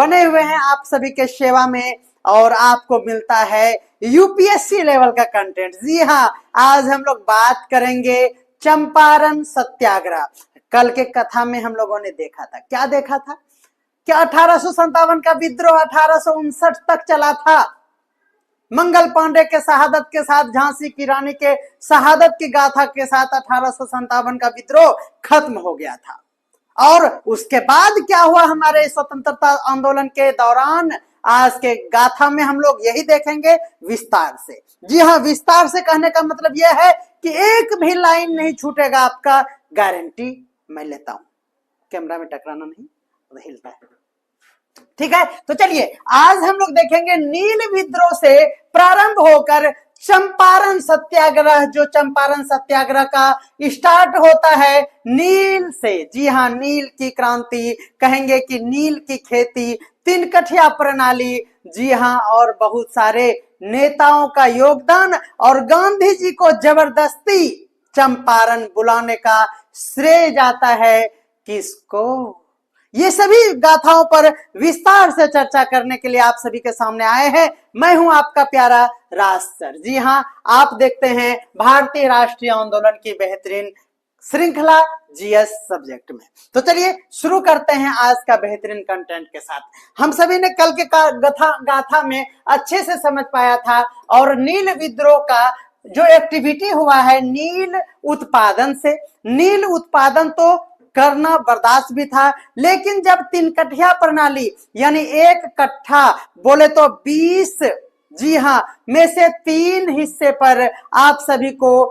बने हुए हैं आप सभी के सेवा में और आपको मिलता है यूपीएससी लेवल का कंटेंट। जी हाँ, आज हम लोग बात करेंगे चंपारण सत्याग्रह। कल के कथा में हम लोगों ने देखा था, क्या देखा था कि 1857 का विद्रोह 1859 तक चला था। मंगल पांडे के शहादत के साथ, झांसी की रानी के शहादत की गाथा के साथ 1857 का विद्रोह खत्म हो गया था। और उसके बाद क्या हुआ हमारे स्वतंत्रता आंदोलन के दौरान, आज के गाथा में हम लोग यही देखेंगे विस्तार से। जी हाँ, विस्तार से कहने का मतलब यह है कि एक भी लाइन नहीं छूटेगा आपका, गारंटी मैं लेता हूं। कैमरा में टकराना नहीं, हिलता है, ठीक है। तो चलिए आज हम लोग देखेंगे नील विद्रोह से प्रारंभ होकर चंपारण सत्याग्रह। जो चंपारण सत्याग्रह का स्टार्ट होता है नील से। जी हाँ, नील की क्रांति कहेंगे कि नील की खेती, तीन कठिया प्रणाली, जी हाँ, और बहुत सारे नेताओं का योगदान और गांधी जी को जबरदस्ती चंपारण बुलाने का श्रेय जाता है किसको। ये सभी गाथाओं पर विस्तार से चर्चा करने के लिए आप सभी के सामने आए हैं। मैं हूं आपका प्यारा राज सर। जी हां, आप देखते हैं भारतीय राष्ट्रीय आंदोलन की बेहतरीन श्रृंखला जीएस सब्जेक्ट में। तो चलिए शुरू करते हैं आज का बेहतरीन कंटेंट के साथ। हम सभी ने कल के गाथा में अच्छे से समझ पाया था और नील विद्रोह का जो एक्टिविटी हुआ है नील उत्पादन से, नील उत्पादन तो करना बर्दाश्त भी था, लेकिन जब तीन कठिया प्रणाली यानी एक कट्ठा बोले तो 20, जी हाँ, में से 3 हिस्से पर आप सभी को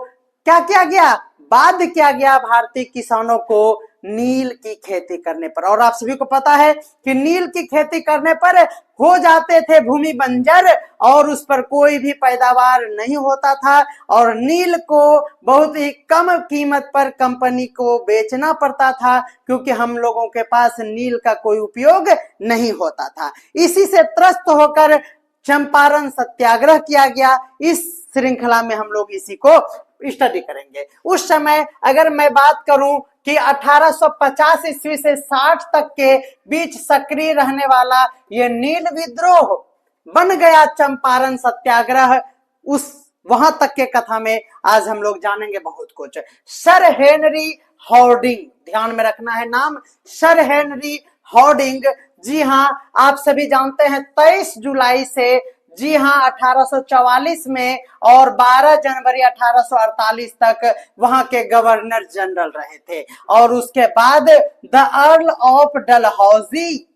क्या किया गया, बाध्य किया गया भारतीय किसानों को नील की खेती करने पर। और आप सभी को पता है कि नील की खेती करने पर हो जाते थे भूमि बंजर और उस पर कोई भी पैदावार नहीं होता था और नील को बहुत ही कम कीमत पर कंपनी को बेचना पड़ता था, क्योंकि हम लोगों के पास नील का कोई उपयोग नहीं होता था। इसी से त्रस्त होकर चंपारण सत्याग्रह किया गया। इस श्रृंखला में हम लोग इसी को स्टडी करेंगे। उस समय अगर मैं बात करूं कि 1850 ईस्वी से 60 तक के बीच सक्रिय रहने वाला ये नील विद्रोह बन गया चंपारण सत्याग्रह। उस वहां तक के कथा में आज हम लोग जानेंगे बहुत कुछ। सर हेनरी हॉर्डिंग, ध्यान में रखना है नाम, सर हेनरी हॉर्डिंग। जी हां, आप सभी जानते हैं 23 जुलाई से, जी हां, 1844 में और 12 जनवरी 1848 तक वहां के गवर्नर जनरल रहे थे। और उसके बाद द अर्ल ऑफ डलहौजी,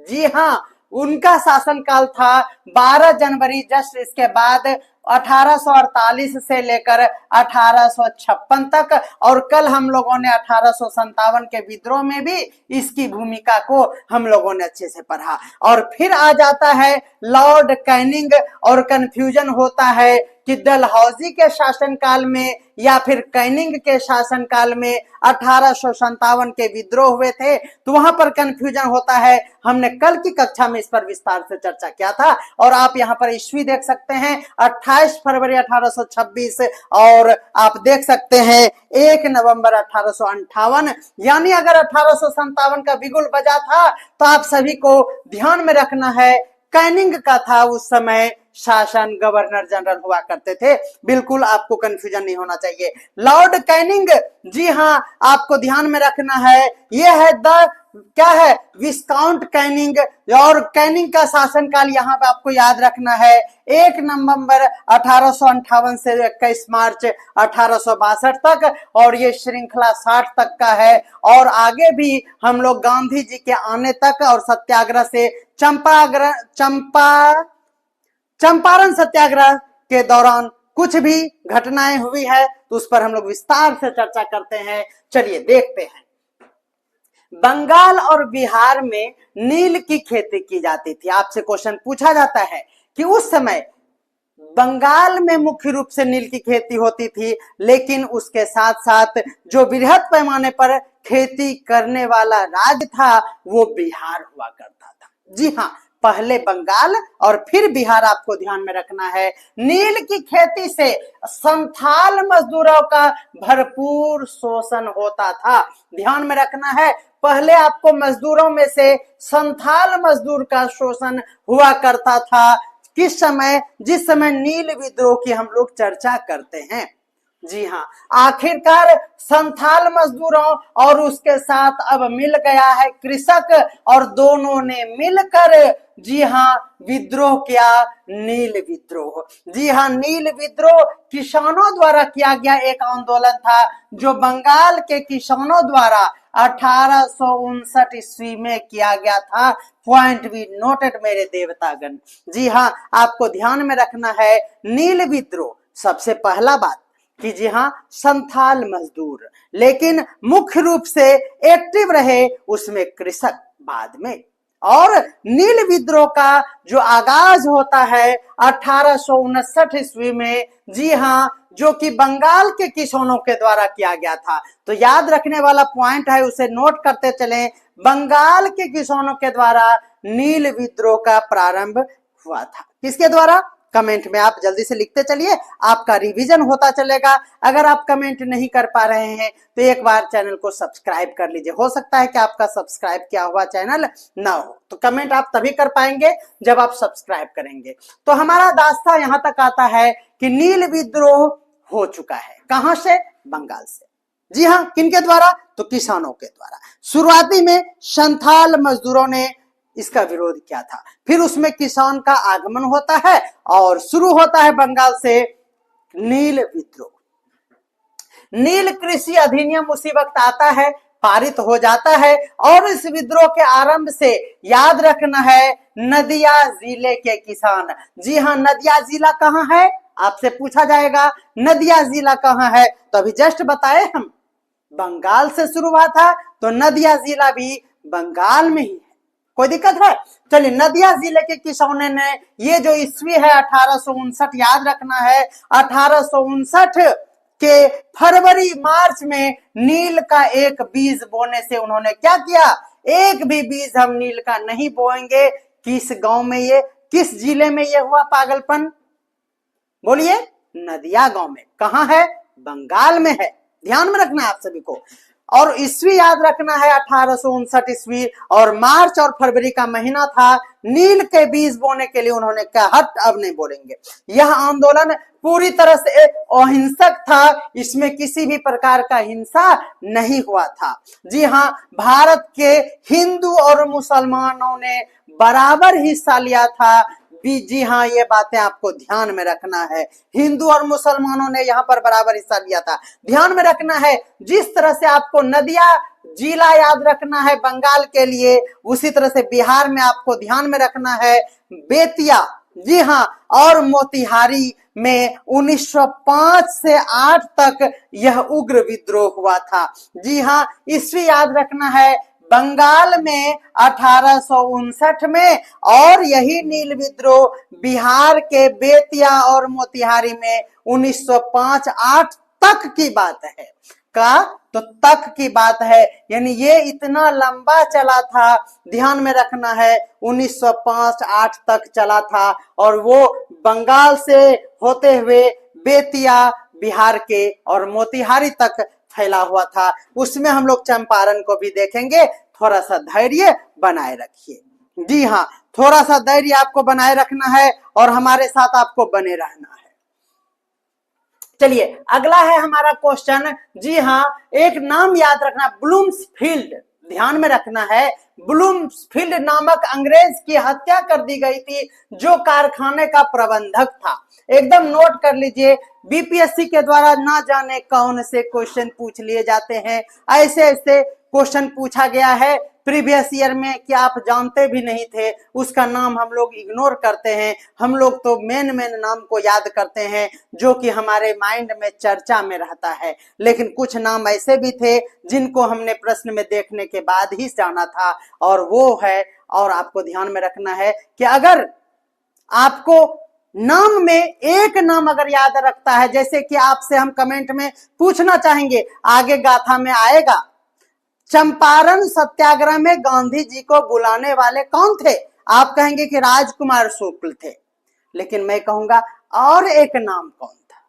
जी हां, उनका शासनकाल था 12 जनवरी, जस्ट इसके बाद 1848 से लेकर 1856 तक। और कल हम लोगों ने 1857 के विद्रोह में भी इसकी भूमिका को हम लोगों ने अच्छे से पढ़ा। और फिर आ जाता है लॉर्ड कैनिंग और कंफ्यूजन होता है कि डलहौजी के शासनकाल में या फिर कैनिंग के शासनकाल में 1857 के विद्रोह हुए थे, तो वहां पर कंफ्यूजन होता है। हमने कल की कक्षा में इस पर विस्तार से चर्चा किया था और आप यहां पर ईस्वी देख सकते हैं 28 फरवरी 1826 और आप देख सकते हैं 1 नवंबर 1858। यानी अगर 1857 का बिगुल बजा था तो आप सभी को ध्यान में रखना है कैनिंग का था उस समय शासन, गवर्नर जनरल हुआ करते थे। बिल्कुल आपको कंफ्यूजन नहीं होना चाहिए। लॉर्ड कैनिंग, जी हां, आपको ध्यान में रखना है, यह है क्या है, विस्काउंट कैनिंग। और कैनिंग का शासनकाल यहाँ पे आपको याद रखना है 1 नवंबर 1858 से 21 मार्च 1862 तक। और ये श्रृंखला 60 तक का है और आगे भी हम लोग गांधी जी के आने तक और सत्याग्रह से चंपारण सत्याग्रह के दौरान कुछ भी घटनाएं हुई है तो उस पर हम लोग विस्तार से चर्चा करते हैं। चलिए देखते हैं। बंगाल और बिहार में नील की खेती की जाती थी। आपसे क्वेश्चन पूछा जाता है कि उस समय बंगाल में मुख्य रूप से नील की खेती होती थी, लेकिन उसके साथ साथ जो बृहद पैमाने पर खेती करने वाला राज्य था वो बिहार हुआ करता था। जी हाँ, पहले बंगाल और फिर बिहार आपको ध्यान में रखना है। नील की खेती से संथाल मजदूरों का भरपूर शोषण होता था, ध्यान में रखना है। पहले आपको मजदूरों में से संथाल मजदूर का शोषण हुआ करता था। किस समय? जिस समय नील विद्रोह की हम लोग चर्चा करते हैं। जी हाँ, आखिरकार संथाल मजदूरों और उसके साथ अब मिल गया है कृषक, और दोनों ने मिलकर जी हाँ विद्रोह किया, नील विद्रोह। जी हाँ, नील विद्रोह किसानों द्वारा किया गया एक आंदोलन था, जो बंगाल के किसानों द्वारा 1859 ईस्वी में किया गया था। पॉइंट बी नोटेड मेरे देवतागण। जी हाँ, आपको ध्यान में रखना है नील विद्रोह सबसे पहला बात कि जी हाँ संथाल मजदूर, लेकिन मुख्य रूप से एक्टिव रहे उसमें कृषक बाद में। और नील विद्रोह का जो आगाज होता है 1859 ईस्वी में, जी हाँ, जो कि बंगाल के किसानों के द्वारा किया गया था। तो याद रखने वाला पॉइंट है, उसे नोट करते चलें। बंगाल के किसानों के द्वारा नील विद्रोह का प्रारंभ हुआ था। किसके द्वारा? कमेंट में आप जल्दी से लिखते चलिए, आपका रिवीजन होता चलेगा। अगर आप कमेंट नहीं कर पा रहे हैं तो एक बार चैनल को सब्सक्राइब कर लीजिए। हो सकता है कि आपका सब्सक्राइब किया हुआ चैनल ना हो, तो कमेंट आप तभी कर पाएंगे जब आप सब्सक्राइब करेंगे। तो हमारा दास्ता यहां तक आता है कि नील विद्रोह हो चुका है। कहां से? बंगाल से। जी हाँ, किनके द्वारा? तो किसानों के द्वारा। शुरुआती में संथाल मजदूरों ने इसका विरोध किया था, फिर उसमें किसान का आगमन होता है और शुरू होता है बंगाल से नील विद्रोह। नील कृषि अधिनियम उसी वक्त आता है, पारित हो जाता है, और इस विद्रोह के आरंभ से याद रखना है नदिया जिले के किसान। जी हाँ, नदिया जिला कहां है? आपसे पूछा जाएगा नदिया जिला कहां है, तो अभी जस्ट बताए हम, बंगाल से शुरू हुआ था, तो नदिया जिला भी बंगाल में ही है। कोई दिक्कत है? चलिए, नदिया जिले के किसानों ने, ये जो ईस्वी है 1859, याद रखना है 1859 के फरवरी मार्च में नील का एक बीज बोने से उन्होंने क्या किया? एक भी बीज हम नील का नहीं बोएंगे। किस गांव में ये, किस जिले में ये हुआ पागलपन? बोलिए। नदिया गांव में। कहां है? बंगाल में है। ध्यान में रखना है आप सभी को। और ईस्वी याद रखना है 1859 ईस्वी, और मार्च और फरवरी का महीना था। नील के बीज बोने के लिए उन्होंने कहा हट अब नहीं बोलेंगे। यह आंदोलन पूरी तरह से अहिंसक था, इसमें किसी भी प्रकार का हिंसा नहीं हुआ था। जी हाँ, भारत के हिंदू और मुसलमानों ने बराबर हिस्सा लिया था। जी हाँ, ये बातें आपको ध्यान में रखना है। हिंदू और मुसलमानों ने यहाँ पर बराबर हिस्सा लिया था। ध्यान में रखना है, जिस तरह से आपको नदिया जिला याद रखना है बंगाल के लिए, उसी तरह से बिहार में आपको ध्यान में रखना है बेतिया, जी हाँ, और मोतिहारी में 1905 से 8 तक यह उग्र विद्रोह हुआ था। जी हाँ, ईस्वी याद रखना है बंगाल में 1859 में, और यही नील विद्रोह बिहार के बेतिया और मोतिहारी में 1905-8 तक की बात है। का तो तक की बात है, यानी ये इतना लंबा चला था। ध्यान में रखना है 1905-8 तक चला था, और वो बंगाल से होते हुए बेतिया बिहार के और मोतिहारी तक फैला हुआ था। उसमें हम लोग चंपारण को भी देखेंगे। थोड़ा सा धैर्य बनाए रखिए। जी हाँ, थोड़ा सा धैर्य आपको बनाए रखना है और हमारे साथ आपको बने रहना है। चलिए, अगला है हमारा क्वेश्चन। जी हाँ, एक नाम याद रखना, ब्लूम्सफील्ड। ध्यान में रखना है, ब्लूम्सफील्ड नामक अंग्रेज की हत्या कर दी गई थी, जो कारखाने का प्रबंधक था। एकदम नोट कर लीजिए, बीपीएससी के द्वारा ना जाने कौन से क्वेश्चन पूछ लिए जाते हैं। ऐसे ऐसे क्वेश्चन पूछा गया है प्रीवियस ईयर में कि आप जानते भी नहीं थे, उसका नाम हम लोग इग्नोर करते हैं। हम लोग तो मेन नाम को याद करते हैं जो कि हमारे माइंड में चर्चा में रहता है, लेकिन कुछ नाम ऐसे भी थे जिनको हमने प्रश्न में देखने के बाद ही जाना था, और वो है, और आपको ध्यान में रखना है कि अगर आपको नाम में एक नाम अगर याद रखता है, जैसे कि आपसे हम कमेंट में पूछना चाहेंगे, आगे गाथा में आएगा, चंपारण सत्याग्रह में गांधी जी को बुलाने वाले कौन थे? आप कहेंगे कि राजकुमार शुक्ल थे, लेकिन मैं कहूंगा और एक नाम कौन था?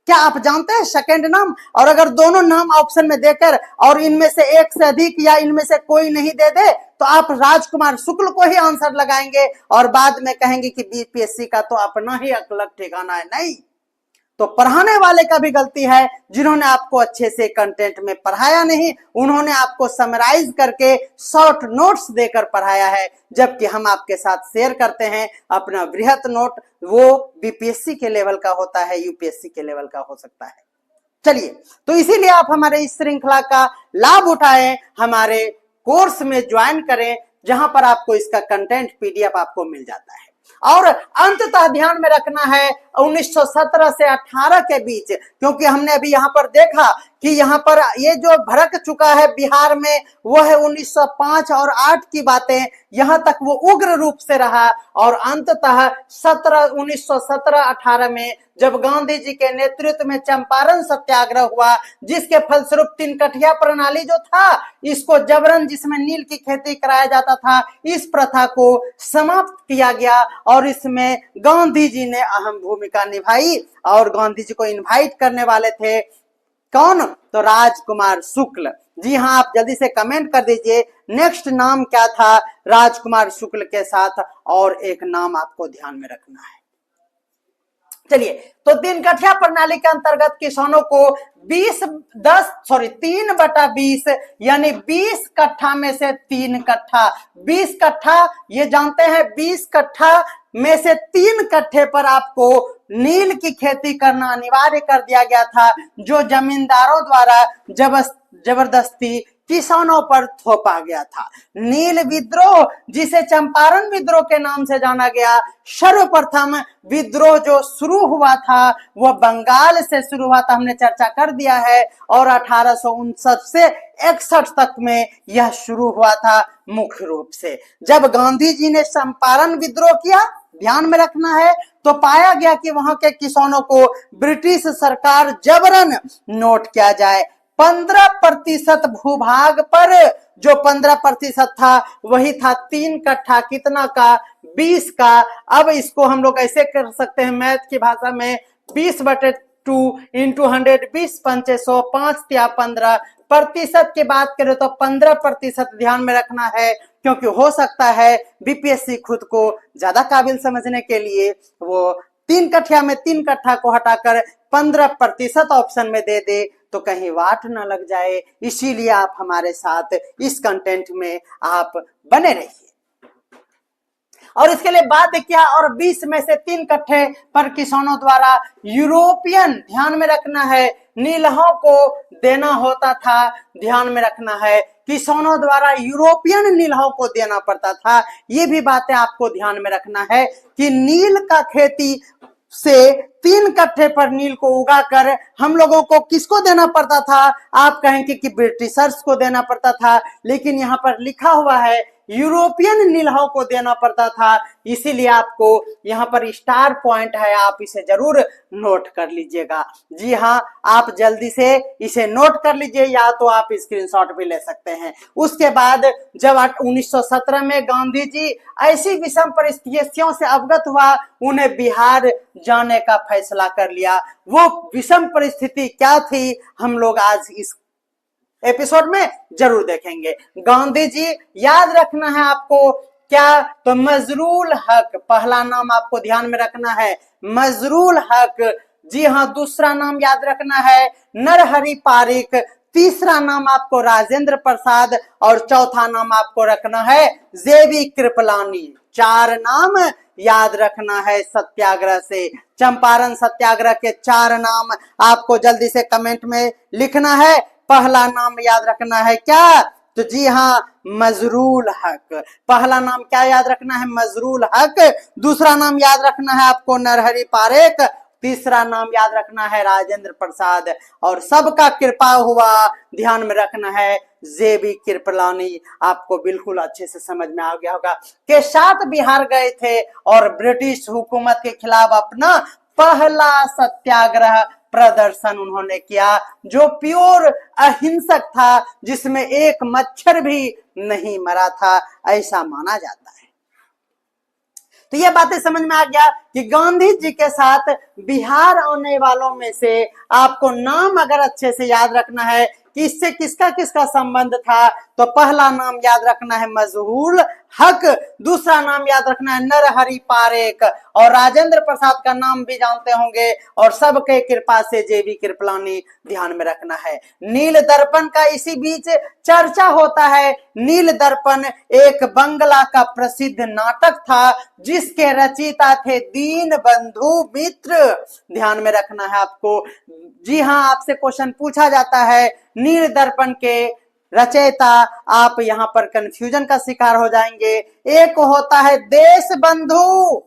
क्या आप जानते हैं सेकंड नाम? और अगर दोनों नाम ऑप्शन में देकर और इनमें से एक से अधिक या इनमें से कोई नहीं दे दे तो आप राजकुमार शुक्ल को ही आंसर लगाएंगे और बाद में कहेंगे कि बीपीएससी का तो अपना ही अलग ठिकाना है। नहीं, तो पढ़ाने वाले का भी गलती है, जिन्होंने आपको अच्छे से कंटेंट में पढ़ाया नहीं, उन्होंने आपको समराइज करके शॉर्ट नोट्स देकर पढ़ाया है, जबकि हम आपके साथ शेयर करते हैं अपना बृहत नोट। वो बीपीएससी के लेवल का होता है, यूपीएससी के लेवल का हो सकता है। चलिए, तो इसीलिए आप हमारे इस श्रृंखला का लाभ उठाएं, हमारे कोर्स में ज्वाइन करें, जहां पर आपको इसका कंटेंट पीडीएफ आपको मिल जाता है। और अंततः ध्यान में रखना है 1917 से 18 के बीच, क्योंकि हमने अभी यहां पर देखा कि यहां पर ये जो भड़क चुका है बिहार में वो है 1905 और 8 की बातें, यहां तक वो उग्र रूप से रहा और अंततः 1917-18 में जब गांधी जी के नेतृत्व में चंपारण सत्याग्रह हुआ, जिसके फलस्वरूप तीन कठिया प्रणाली जो था, इसको जबरन, जिसमें नील की खेती कराया जाता था, इस प्रथा को समाप्त किया गया और इसमें गांधी जी ने अहम भूमिका निभाई। और गांधी जी को इनवाइट करने वाले थे कौन? तो राजकुमार शुक्ल। जी हाँ, आप जल्दी से कमेंट कर दीजिए नेक्स्ट नाम क्या था राजकुमार शुक्ल के साथ, और एक नाम आपको ध्यान में रखना है। चलिए, तो तीन कठिया प्रणाली के अंतर्गत किसानों को 3/20 यानी 20 कट्ठा में से 3 कट्ठा, 20 कट्ठा, ये जानते हैं 20 कट्ठा में से 3 कट्ठे पर आपको नील की खेती करना अनिवार्य कर दिया गया था, जो जमींदारों द्वारा जबरदस्ती किसानों पर थोपा गया था। नील विद्रोह, जिसे चंपारण विद्रोह के नाम से जाना गया, सर्वप्रथम विद्रोह जो शुरू हुआ था वह बंगाल से शुरू हुआ था, हमने चर्चा कर दिया है, और 1859 से 61 तक में यह शुरू हुआ था मुख्य रूप से। जब गांधी जी ने चंपारण विद्रोह किया, ध्यान में रखना है, तो पाया गया कि वहां के किसानों को ब्रिटिश सरकार जबरन नोट किया जाए। 15% भूभाग पर जो 15% था वही था 3 कट्ठा, कितना का? 20 का। अब इसको हम लोग ऐसे कर सकते हैं मैथ की भाषा में, 20/2 इंटू 100, 20 पंचे 100, 5 या 15। प्रतिशत की बात करें तो 15% ध्यान में रखना है, क्योंकि हो सकता है बीपीएससी खुद को ज्यादा काबिल समझने के लिए वो 3 कट्ठा में 3 कट्ठा को हटाकर 15% ऑप्शन में दे दे, तो कहीं वाट न लग जाए। इसीलिए आप हमारे साथ इस कंटेंट में आप बने रहिए। और इसके लिए बात क्या? और 20 में से 3 कट्ठे पर किसानों द्वारा यूरोपियन, ध्यान में रखना है, नीलहों को देना होता था। ध्यान में रखना है, किसानों द्वारा यूरोपियन नीलहों को देना पड़ता था। ये भी बातें आपको ध्यान में रखना है कि नील का खेती से 3 कट्ठे पर नील को उगाकर हम लोगों को किसको देना पड़ता था? आप कहेंगे कि ब्रिटिशर्स को देना पड़ता था, लेकिन यहाँ पर लिखा हुआ है यूरोपियन नीलहों को देना पड़ता था। इसीलिए आपको यहाँ पर स्टार पॉइंट है, आप इसे जरूर नोट कर लीजिएगा। जी हाँ, आप जल्दी से इसे नोट कर लीजिए, या तो आप स्क्रीनशॉट भी ले सकते हैं। उसके बाद जब 1917 में गांधी जी ऐसी विषम परिस्थितियों से अवगत हुआ, उन्हें बिहार जाने का फैसला कर लिया। वो विषम परिस्थिति क्या थी, हम लोग आज इस एपिसोड में जरूर देखेंगे। गांधी जी, याद रखना है आपको क्या? तो मजरूल हक, पहला नाम आपको ध्यान में रखना है, मजरूल हक। जी हाँ, दूसरा नाम याद रखना है नरहरि पारिक, तीसरा नाम आपको राजेंद्र प्रसाद, और चौथा नाम आपको रखना है जेबी कृपलानी। 4 नाम याद रखना है सत्याग्रह से, चंपारण सत्याग्रह के 4 नाम आपको जल्दी से कमेंट में लिखना है। पहला नाम याद रखना है क्या? तो जी हाँ, मजरूल हक। पहला नाम क्या याद रखना है? मजरूल हक। दूसरा नाम याद रखना है आपको नरहरि पारेख, तीसरा नाम याद रखना है राजेंद्र प्रसाद, और सबका कृपा हुआ ध्यान में रखना है जेबी कृपलानी। आपको बिल्कुल अच्छे से समझ में आ गया होगा के साथ बिहार गए थे और ब्रिटिश हुकूमत के खिलाफ अपना पहला सत्याग्रह प्रदर्शन उन्होंने किया, जो प्योर अहिंसक था, जिसमें एक मच्छर भी नहीं मरा था, ऐसा माना जाता है। तो ये बातें समझ में आ गया कि गांधी जी के साथ बिहार आने वालों में से आपको नाम अगर अच्छे से याद रखना है कि इससे किसका किसका संबंध था, तो पहला नाम याद रखना है मजहूर हक, दूसरा नाम याद रखना है नरहरि पारेख, और राजेंद्र प्रसाद का नाम भी जानते होंगे, और सबके कृपा से जेबी कृपलानी ध्यान में रखना है। नील दर्पण का इसी बीच चर्चा होता है। नील दर्पण एक बंगला का प्रसिद्ध नाटक था जिसके रचयिता थे दीन बंधु मित्र, ध्यान में रखना है आपको। जी हाँ, आपसे क्वेश्चन पूछा जाता है नील दर्पण के रचयिता, आप यहां पर कंफ्यूजन का शिकार हो जाएंगे। एक होता है देश बंधु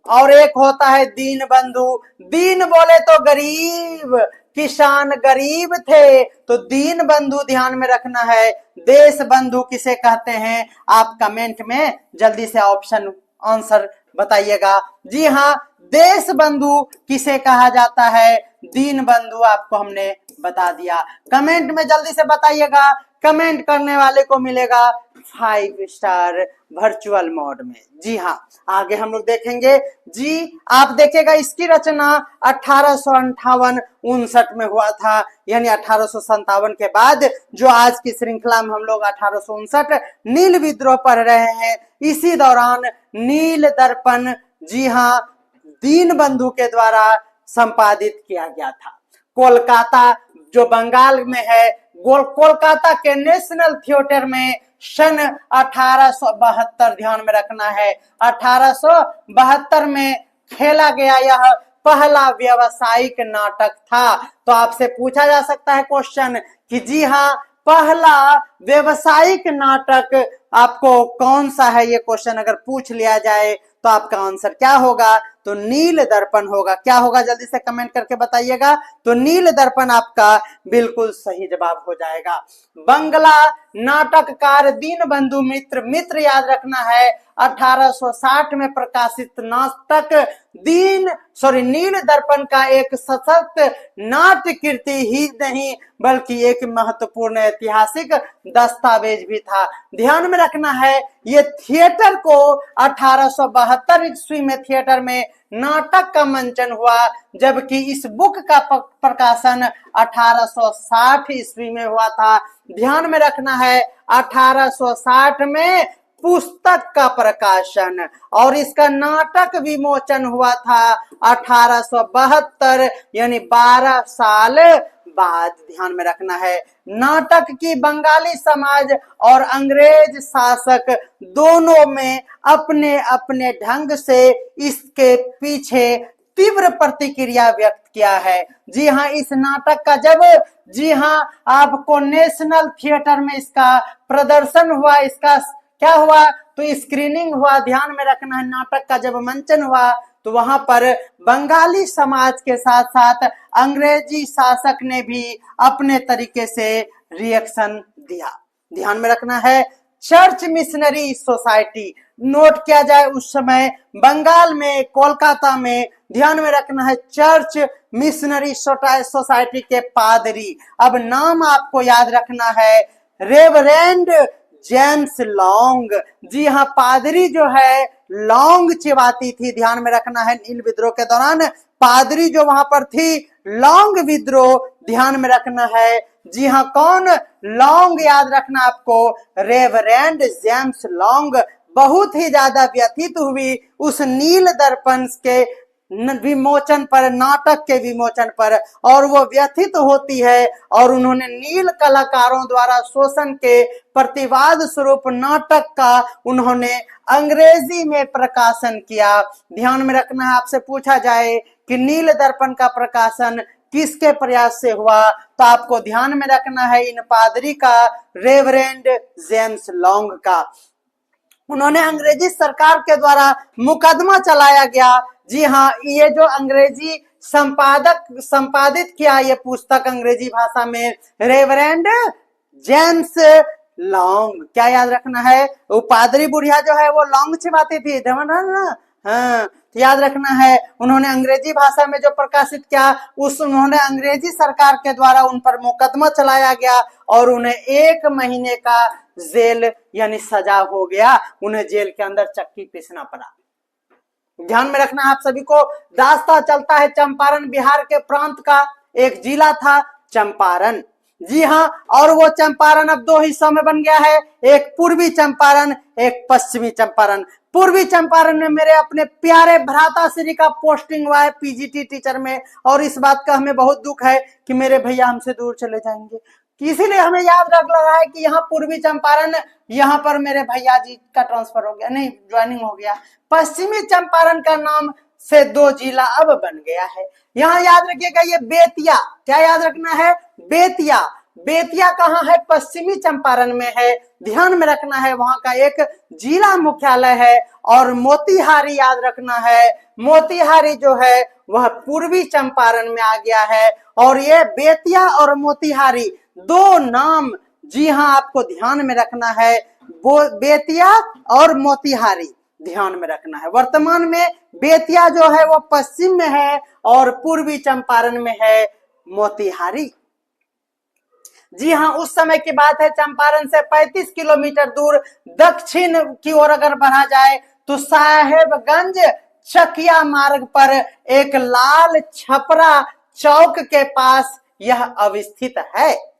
और एक होता है दीन बंधु। दीन बोले तो गरीब, किसान गरीब थे, तो दीन बंधु ध्यान में रखना है। देश बंधु किसे कहते हैं, आप कमेंट में जल्दी से ऑप्शन आंसर बताइएगा। जी हाँ, देश बंधु किसे कहा जाता है, दीन बंधु आपको हमने बता दिया। कमेंट में जल्दी से बताइएगा, कमेंट करने वाले को मिलेगा 5 स्टार वर्चुअल मोड में। जी हाँ, आगे हम लोग देखेंगे। जी आप देखिएगा, इसकी रचना 1858-59 में हुआ था, यानी 1857 के बाद जो आज की श्रृंखला में हम लोग 1859 नील विद्रोह पढ़ रहे हैं, इसी दौरान नील दर्पण, जी हाँ, दीन बंधु के द्वारा संपादित किया गया था। कोलकाता जो बंगाल में है, कोलकाता के नेशनल थिएटर में सन 1872, ध्यान में रखना है, 1872 में खेला गया यह पहला व्यावसायिक नाटक था। तो आपसे पूछा जा सकता है क्वेश्चन कि जी हाँ, पहला व्यावसायिक नाटक आपको कौन सा है, ये क्वेश्चन अगर पूछ लिया जाए तो आपका आंसर क्या होगा, तो नील दर्पण होगा। क्या होगा जल्दी से कमेंट करके बताइएगा। तो नील दर्पण आपका बिल्कुल सही जवाब हो जाएगा। बंगला नाटककार दीन बंधु मित्र, मित्र याद रखना है, 1860 में प्रकाशित नाटक नील दर्पण का एक सशक्त नाट्य कृति ही नहीं बल्कि एक महत्वपूर्ण ऐतिहासिक दस्तावेज भी था। ध्यान में रखना है, ये थिएटर को 1872 ईस्वी में थिएटर में नाटक का मंचन हुआ, जबकि इस बुक का प्रकाशन 1860 ईस्वी में हुआ था। ध्यान में रखना है, 1860 में पुस्तक का प्रकाशन और इसका नाटक विमोचन हुआ था 1872, यानी 12 साल बाद। ध्यान में रखना है, नाटक की बंगाली समाज और अंग्रेज शासक दोनों में अपने अपने ढंग से इसके पीछे तीव्र प्रतिक्रिया व्यक्त किया है। जी हाँ, इस नाटक का जब जी हाँ आपको नेशनल थिएटर में इसका प्रदर्शन हुआ, इसका क्या हुआ, तो स्क्रीनिंग हुआ। ध्यान में रखना है, नाटक का जब मंचन हुआ तो वहां पर बंगाली समाज के साथ साथ अंग्रेजी शासक ने भी अपने तरीके से रिएक्शन दिया। ध्यान में रखना है, चर्च मिशनरी सोसाइटी, नोट किया जाए उस समय बंगाल में, कोलकाता में, ध्यान में रखना है, चर्च मिशनरी सोसाइटी के पादरी, अब नाम आपको याद रखना है, रेवरेंड जेम्स लॉन्ग। जी हाँ, पादरी जो है लौंग चिबाती थी। ध्यान में रखना है, नील विद्रोह के दौरान पादरी जो वहां पर थी लौंग विद्रोह, ध्यान में रखना है। जी हाँ, कौन, लौंग याद रखना आपको, रेवरेंड जेम्स लौंग बहुत ही ज्यादा व्यथित हुई उस नील दर्पण के विमोचन पर, नाटक के विमोचन पर, और वो व्यथित होती है और उन्होंने नील कलाकारों द्वारा शोषण के प्रतिवाद स्वरूप नाटक का उन्होंने अंग्रेजी में प्रकाशन किया। ध्यान में रखना है, आपसे पूछा जाए कि नील दर्पण का प्रकाशन किसके प्रयास से हुआ, तो आपको ध्यान में रखना है इन पादरी का, रेवरेंड जेम्स लॉन्ग का। उन्होंने अंग्रेजी सरकार के द्वारा मुकदमा चलाया गया। जी हाँ, ये जो अंग्रेजी संपादित किया ये पुस्तक अंग्रेजी भाषा में, रेवरेंड जेम्स लॉन्ग। क्या याद रखना है, वो पादरी बुढ़िया जो है वो लौंग चिबाती थी, ना, हाँ, तो याद रखना है, उन्होंने अंग्रेजी भाषा में जो प्रकाशित किया उन्होंने अंग्रेजी सरकार के द्वारा उन पर मुकदमा चलाया गया और उन्हें 1 महीने का जेल यानी सजा हो गया, उन्हें जेल के अंदर चक्की पीसना पड़ा। ध्यान में रखना आप सभी को, दास्ता चलता है चंपारण बिहार के प्रांत का एक जिला था चंपारण। जी हाँ, और वो चंपारण अब 2 हिस्सों में बन गया है, एक पूर्वी चंपारण, एक पश्चिमी चंपारण। पूर्वी चंपारण में मेरे अपने प्यारे भ्राता श्री का पोस्टिंग हुआ है पीजीटी टीचर में, और इस बात का हमें बहुत दुख है कि मेरे भैया हमसे दूर चले जाएंगे, इसीलिए हमें याद रख लगा है कि यहाँ पूर्वी चंपारण, यहाँ पर मेरे भैया जी का ट्रांसफर हो गया, नहीं ज्वाइनिंग हो गया। पश्चिमी चंपारण का नाम से 2 जिला अब बन गया है। यहाँ याद रखिएगा ये बेतिया, क्या याद रखना है, बेतिया। बेतिया कहाँ है, पश्चिमी चंपारण में है, ध्यान में रखना है, वहां का एक जिला मुख्यालय है। और मोतिहारी याद रखना है, मोतिहारी जो है वह पूर्वी चंपारण में आ गया है। और ये बेतिया और मोतिहारी 2 नाम, जी हाँ आपको ध्यान में रखना है, बेतिया और मोतिहारी ध्यान में रखना है। वर्तमान में बेतिया जो है वो पश्चिम में है और पूर्वी चंपारण में है मोतिहारी। जी हाँ, उस समय की बात है, चंपारण से 35 किलोमीटर दूर दक्षिण की ओर अगर बढ़ा जाए तो साहेबगंज चकिया मार्ग पर एक लाल छपरा चौक के पास यह अवस्थित है।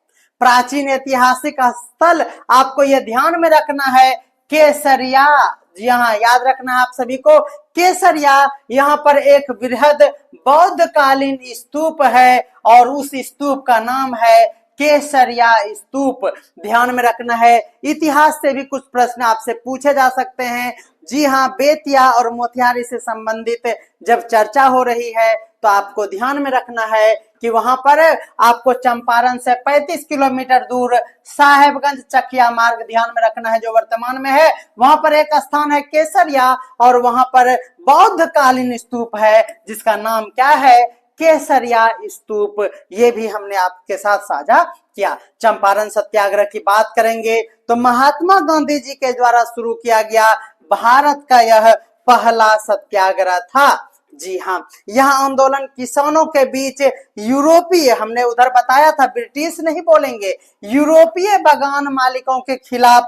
प्राचीन ऐतिहासिक स्थल आपको यह ध्यान में रखना है, केसरिया। जी हाँ, याद रखना है आप सभी को, केसरिया, यहाँ पर एक बृहद बौद्ध कालीन स्तूप है और उस स्तूप का नाम है केसरिया स्तूप। ध्यान में रखना है, इतिहास से भी कुछ प्रश्न आपसे पूछे जा सकते हैं। जी हाँ, बेतिया और मोतिहारी से संबंधित जब चर्चा हो रही है तो आपको ध्यान में रखना है कि वहां पर आपको चंपारण से 35 किलोमीटर दूर साहेबगंज चकिया मार्ग ध्यान में रखना है जो वर्तमान में है, वहां पर एक स्थान है केसरिया और वहां पर बौद्ध कालीन स्तूप है जिसका नाम क्या है, केसरिया स्तूप। ये भी हमने आपके साथ साझा किया। चंपारण सत्याग्रह की बात करेंगे तो महात्मा गांधी जी के द्वारा शुरू किया गया भारत का यह पहला सत्याग्रह था। जी हाँ, यह आंदोलन किसानों के बीच यूरोपीय, हमने उधर बताया था ब्रिटिश नहीं बोलेंगे, यूरोपीय बागान मालिकों के खिलाफ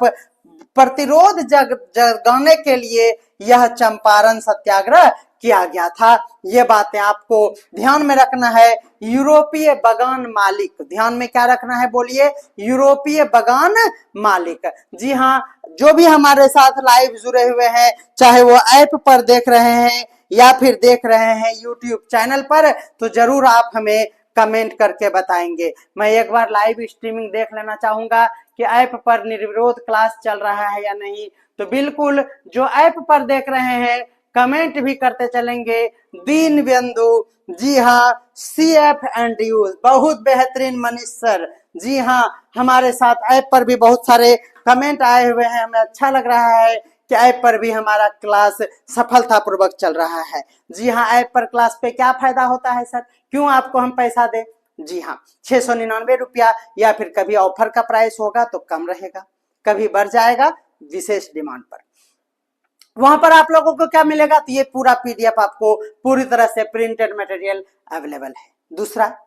प्रतिरोध जगाने के लिए यह चंपारण सत्याग्रह किया गया था। ये बातें आपको ध्यान में रखना है। यूरोपीय बागान मालिक, ध्यान में क्या रखना है बोलिए, यूरोपीय बागान मालिक। जी हाँ, जो भी हमारे साथ लाइव जुड़े हुए हैं, चाहे वो ऐप पर देख रहे हैं या फिर देख रहे हैं यूट्यूब चैनल पर, तो जरूर आप हमें कमेंट करके बताएंगे। मैं एक बार लाइव स्ट्रीमिंग देख लेना चाहूंगा कि ऐप पर निर्विरोध क्लास चल रहा है या नहीं। तो बिल्कुल जो ऐप पर देख रहे हैं कमेंट भी करते चलेंगे। दीन बंधु, जी हाँ, CF एंड यू, बहुत बेहतरीन मनीष सर। जी हाँ, हमारे साथ ऐप पर भी बहुत सारे कमेंट आए हुए हैं, हमें अच्छा लग रहा है कि ऐप पर भी हमारा क्लास सफलतापूर्वक चल रहा है। जी हाँ, ऐप पर क्लास पे क्या फायदा होता है सर, क्यों आपको हम पैसा दे? जी हाँ, 699 रुपया, या फिर कभी ऑफर का प्राइस होगा तो कम रहेगा, कभी बढ़ जाएगा विशेष डिमांड पर। वहां पर आप लोगों को क्या मिलेगा, तो ये पूरा PDF आपको पूरी तरह से प्रिंटेड मटेरियल अवेलेबल है। दूसरा,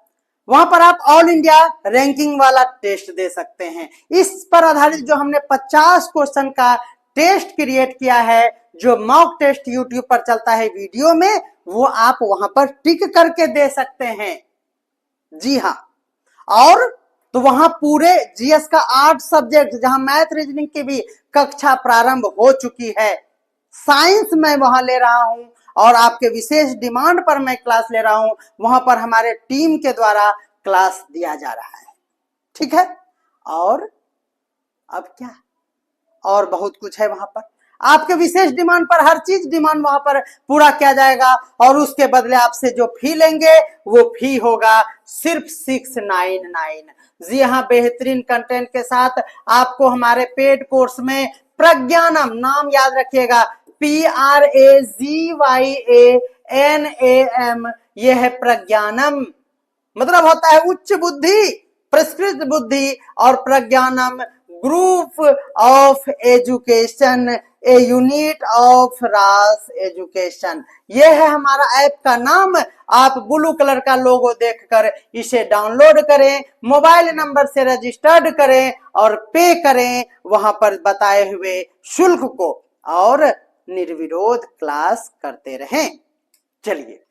वहां पर आप ऑल इंडिया रैंकिंग वाला टेस्ट दे सकते हैं। इस पर आधारित जो हमने 50 क्वेश्चन का टेस्ट क्रिएट किया है, जो मॉक टेस्ट यूट्यूब पर चलता है वीडियो में, वो आप वहां पर टिक करके दे सकते हैं। जी हाँ, और तो वहां पूरे GS का 8 सब्जेक्ट, जहां मैथ रीजनिंग की भी कक्षा प्रारंभ हो चुकी है, साइंस मैं वहां ले रहा हूं और आपके विशेष डिमांड पर मैं क्लास ले रहा हूं, वहां पर हमारे टीम के द्वारा क्लास दिया जा रहा है। ठीक है, और अब क्या, और बहुत कुछ है वहां पर, आपके विशेष डिमांड पर हर चीज डिमांड वहां पर पूरा किया जाएगा और उसके बदले आपसे जो फी लेंगे वो फी होगा सिर्फ 699। जी हाँ, बेहतरीन कंटेंट के साथ आपको हमारे पेड कोर्स में प्रज्ञानम, नाम याद रखिएगा, PRAGYANAM, यह है प्रज्ञानम, मतलब होता है उच्च बुद्धि, परिष्कृत बुद्धि, और Pragyanam group of education a unit of रास एजुकेशन। ये है हमारा ऐप का नाम। आप ब्लू कलर का लोगो देखकर इसे डाउनलोड करें, मोबाइल नंबर से रजिस्टर्ड करें और पे करें वहां पर बताए हुए शुल्क को, और निर्विरोध क्लास करते रहें। चलिए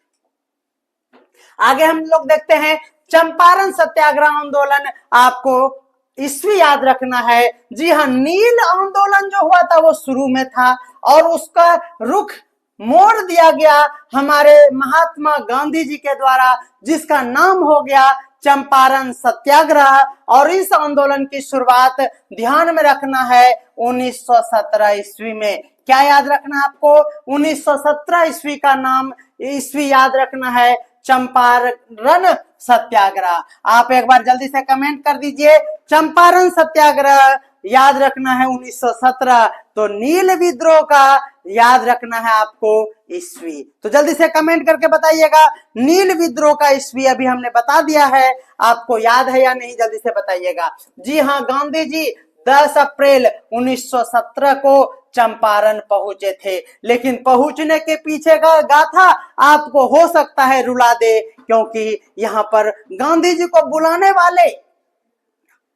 आगे हम लोग देखते हैं चंपारण सत्याग्रह आंदोलन। आपको ईस्वी याद रखना है। जी हाँ, नील आंदोलन जो हुआ था वो शुरू में था और उसका रुख मोड़ दिया गया हमारे महात्मा गांधी जी के द्वारा, जिसका नाम हो गया चंपारण सत्याग्रह। और इस आंदोलन की शुरुआत ध्यान में रखना है 1917 ईस्वी में। क्या याद रखना है आपको? 1917 ईस्वी का नाम, ईस्वी याद रखना है चंपारण सत्याग्रह। आप एक बार जल्दी से कमेंट कर दीजिए, चंपारण सत्याग्रह याद रखना है 1917। तो नील विद्रोह का याद रखना है आपको ईस्वी। तो जल्दी से कमेंट करके बताइएगा, नील विद्रोह का ईस्वी अभी हमने बता दिया है, आपको याद है या नहीं, जल्दी से बताइएगा। जी हाँ, गांधी जी 10 अप्रैल 1917 को चंपारण पहुंचे थे, लेकिन पहुंचने के पीछे का गाथा आपको हो सकता है रुला दे, क्योंकि यहाँ पर गांधी जी को बुलाने वाले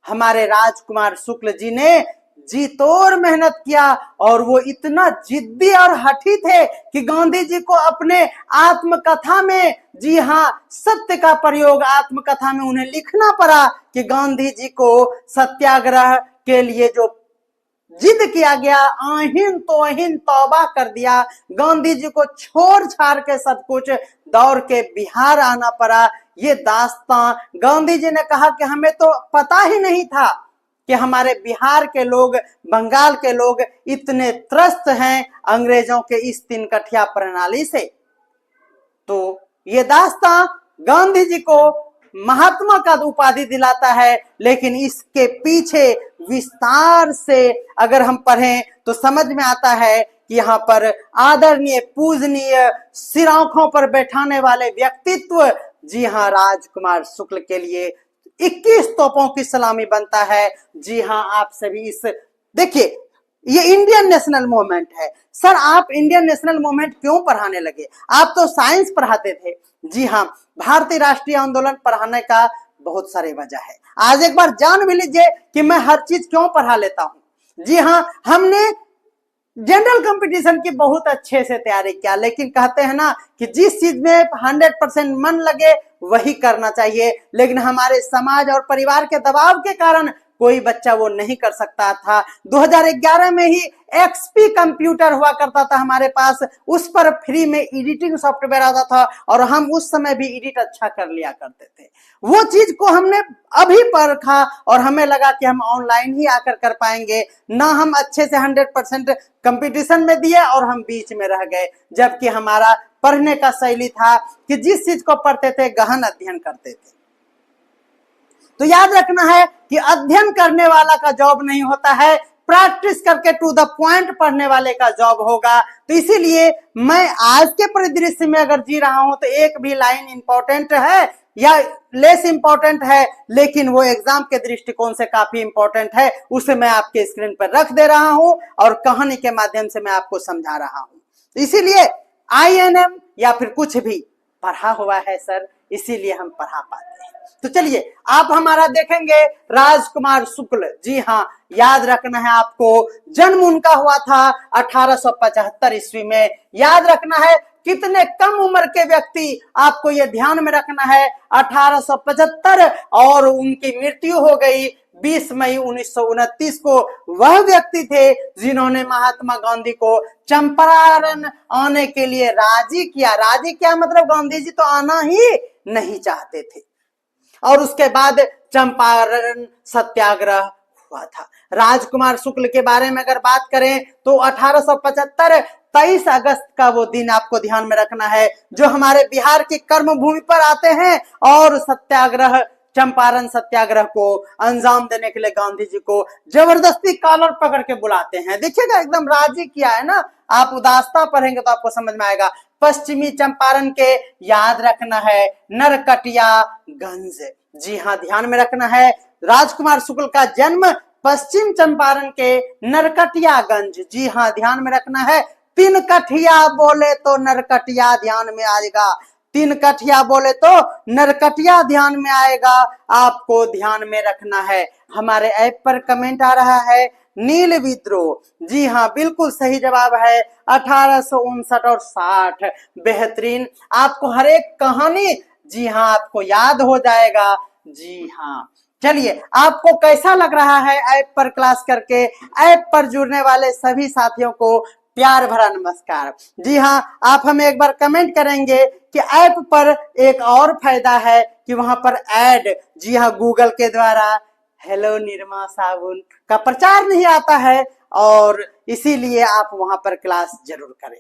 हमारे राजकुमार शुक्ल जी ने जी तोड़ मेहनत किया, और वो इतना जिद्दी और हठी थे कि गांधी जी को अपने आत्मकथा में, जी हाँ, सत्य का प्रयोग आत्मकथा में उन्हें लिखना पड़ा कि गांधी जी को सत्याग्रह के लिए जो जिद किया गया, आहिन तो आहिन तौबा कर दिया, गांधी जी को छोड़ छाड़ के सब कुछ दौड़ के बिहार आना पड़ा। ये दास्तां गांधी जी ने कहा कि हमें तो पता ही नहीं था कि हमारे बिहार के लोग, बंगाल के लोग इतने त्रस्त हैं अंग्रेजों के इस तीन कठिया प्रणाली से। तो ये दास्तां गांधी जी को महात्मा का उपाधि दिलाता है, लेकिन इसके पीछे विस्तार से अगर हम पढ़ें तो समझ में आता है कि यहाँ पर आदरणीय, पूजनीय, सिर आंखों पर बैठाने वाले व्यक्तित्व, जी हाँ, राजकुमार शुक्ल के लिए 21 तोपों की सलामी बनता है। जी हाँ, आप सभी इस देखिए, ये इंडियन नेशनल मूवमेंट है। सर आप इंडियन नेशनल मूवमेंट क्यों पढ़ाने लगे? आप तो साइंस पढ़ाते थे। जी हाँ, भारतीय राष्ट्रीय आंदोलन पढ़ाने का बहुत सारे वजह है। आज एक बार जान भी लीजिए कि मैं हर चीज क्यों पढ़ा लेता हूं। जी हाँ, हमने जनरल कंपटीशन की बहुत अच्छे से तैयारी किया, लेकिन कहते हैं ना कि जिस चीज में 100% मन लगे वही करना चाहिए, लेकिन हमारे समाज और परिवार के दबाव के कारण कोई बच्चा वो नहीं कर सकता था। 2011 में ही एक्सपी कंप्यूटर हुआ करता था हमारे पास, उस पर फ्री में एडिटिंग सॉफ्टवेयर आता था और हम उस समय भी एडिट अच्छा कर लिया करते थे। वो चीज को हमने अभी परखा और हमें लगा कि हम ऑनलाइन ही आकर कर पाएंगे ना, हम अच्छे से 100% कंपटीशन में दिए और हम बीच में रह गए, जबकि हमारा पढ़ने का शैली था कि जिस चीज को पढ़ते थे गहन अध्ययन करते थे। तो याद रखना है कि अध्ययन करने वाला का जॉब नहीं होता है, प्रैक्टिस करके टू द पॉइंट पढ़ने वाले का जॉब होगा। तो इसीलिए मैं आज के परिदृश्य में अगर जी रहा हूं तो एक भी लाइन इंपॉर्टेंट है या लेस इंपॉर्टेंट है, लेकिन वो एग्जाम के दृष्टिकोण से काफी इंपॉर्टेंट है, उसे मैं आपके स्क्रीन पर रख दे रहा हूं और कहानी के माध्यम से मैं आपको समझा रहा हूं। इसीलिए INM या फिर कुछ भी पढ़ा हुआ है सर, इसीलिए हम पढ़ा पाते हैं। तो चलिए आप हमारा देखेंगे राजकुमार शुक्ल। जी हाँ, याद रखना है आपको, जन्म उनका हुआ था 1875 ईस्वी में। याद रखना है कितने कम उम्र के व्यक्ति, आपको यह ध्यान में रखना है 1875, और उनकी मृत्यु हो गई 20 मई 1929 को। वह व्यक्ति थे जिन्होंने महात्मा गांधी को चंपारण आने के लिए राजी किया। राजी किया मतलब गांधी जी तो आना ही नहीं चाहते थे, और उसके बाद चंपारण सत्याग्रह हुआ था। राजकुमार शुक्ल के बारे में अगर बात करें तो 1875 23 अगस्त का वो दिन आपको ध्यान में रखना है, जो हमारे बिहार की कर्म भूमि पर आते हैं और सत्याग्रह, चंपारण सत्याग्रह को अंजाम देने के लिए गांधी जी को जबरदस्ती कॉलर पकड़ के बुलाते हैं। देखिएगा एकदम राजी किया है ना, आप उदासता पढ़ेंगे तो आपको समझ में आएगा। पश्चिमी चंपारण के याद रखना है नरकटियागंज। जी हाँ, ध्यान में रखना है राजकुमार शुक्ल का जन्म पश्चिम चंपारण के नरकटियागंज, जी हाँ ध्यान में रखना है, 3 कठिया बोले तो नरकटिया ध्यान में आएगा, 3 कठिया बोले तो नरकटिया ध्यान में आएगा, आपको ध्यान में रखना है। हमारे ऐप पर कमेंट आ रहा है नील विद्रोह, जी हाँ बिल्कुल सही जवाब है 1859 और 60। बेहतरीन, आपको हर एक कहानी जी हाँ आपको याद हो जाएगा। जी हाँ, चलिए आपको कैसा लग रहा है ऐप पर क्लास करके? ऐप पर जुड़ने वाले सभी साथियों को प्यार भरा नमस्कार। जी हाँ, आप हमें एक बार कमेंट करेंगे कि ऐप पर एक और फायदा है कि वहां पर ऐड, जी हाँ गूगल के द्वारा हेलो निरमा साबुन का प्रचार नहीं आता है, और इसीलिए आप वहां पर क्लास जरूर करें।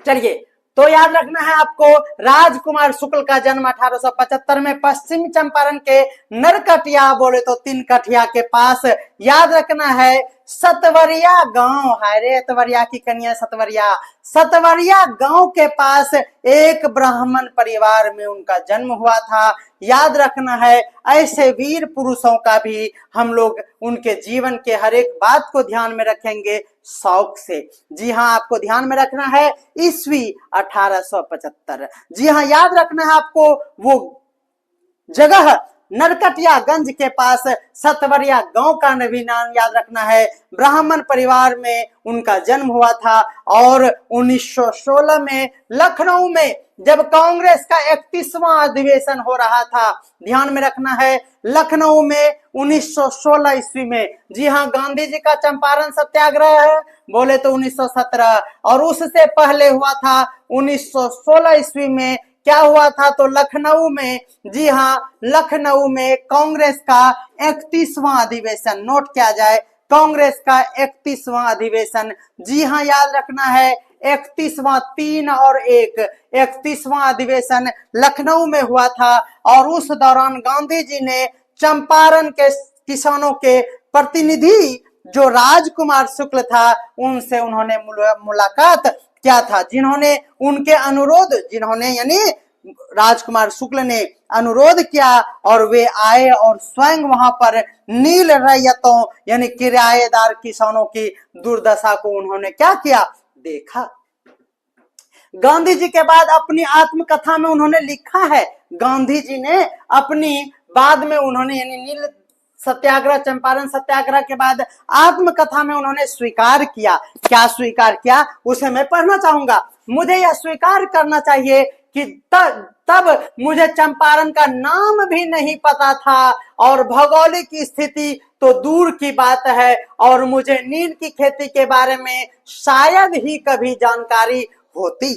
चलिए, तो याद रखना है आपको, राजकुमार शुक्ल का जन्म 1875 में पश्चिम चंपारण के नरकटिया बोले तो 3 कठिया के पास, याद रखना है सतवरिया गांव है रे, सतवरिया की कन्या सतवरिया, सतवरिया गांव के पास एक ब्राह्मण परिवार में उनका जन्म हुआ था। याद रखना है, ऐसे वीर पुरुषों का भी हम लोग उनके जीवन के हर एक बात को ध्यान में रखेंगे शौक से। जी हाँ, आपको ध्यान में रखना है ईस्वी 1875। जी हाँ, याद रखना है आपको वो जगह नरकटियागंज के पास सतवरिया गांव का भी नाम याद रखना है। ब्राह्मण परिवार में उनका जन्म हुआ था, और 1916 में लखनऊ में जब कांग्रेस का 31वां अधिवेशन हो रहा था, ध्यान में रखना है लखनऊ में 1916 ईस्वी में, जी हाँ गांधी जी का चंपारण सत्याग्रह है बोले तो 1917, और उससे पहले हुआ था 1916 ईस्वी में। क्या हुआ था तो लखनऊ में, जी हाँ लखनऊ में कांग्रेस का 31वां अधिवेशन, नोट किया जाए कांग्रेस का 31वां अधिवेशन, जी हाँ याद रखना है 31वां 3 और 1, 31वां अधिवेशन लखनऊ में हुआ था। और उस दौरान गांधी जी ने चंपारण के किसानों के प्रतिनिधि जो राजकुमार शुक्ल था उनसे उन्होंने मुलाकात क्या था, जिन्होंने उनके अनुरोध, जिन्होंने यानी राजकुमार शुक्ल ने अनुरोध किया, और वे आए और स्वयं वहां पर नील रैयतों यानी किराएदार किसानों की दुर्दशा को उन्होंने क्या किया, देखा। गांधी जी के बाद अपनी आत्मकथा में उन्होंने लिखा है, गांधी जी ने अपनी बाद में उन्होंने यानी नील सत्याग्रह, चंपारण सत्याग्रह के बाद आत्मकथा में उन्होंने स्वीकार किया, क्या स्वीकार किया उसे मैं पढ़ना चाहूंगा। मुझे यह स्वीकार करना चाहिए कि तब मुझे चंपारण का नाम भी नहीं पता था, और भौगोलिक स्थिति तो दूर की बात है, और मुझे नील की खेती के बारे में शायद ही कभी जानकारी होती।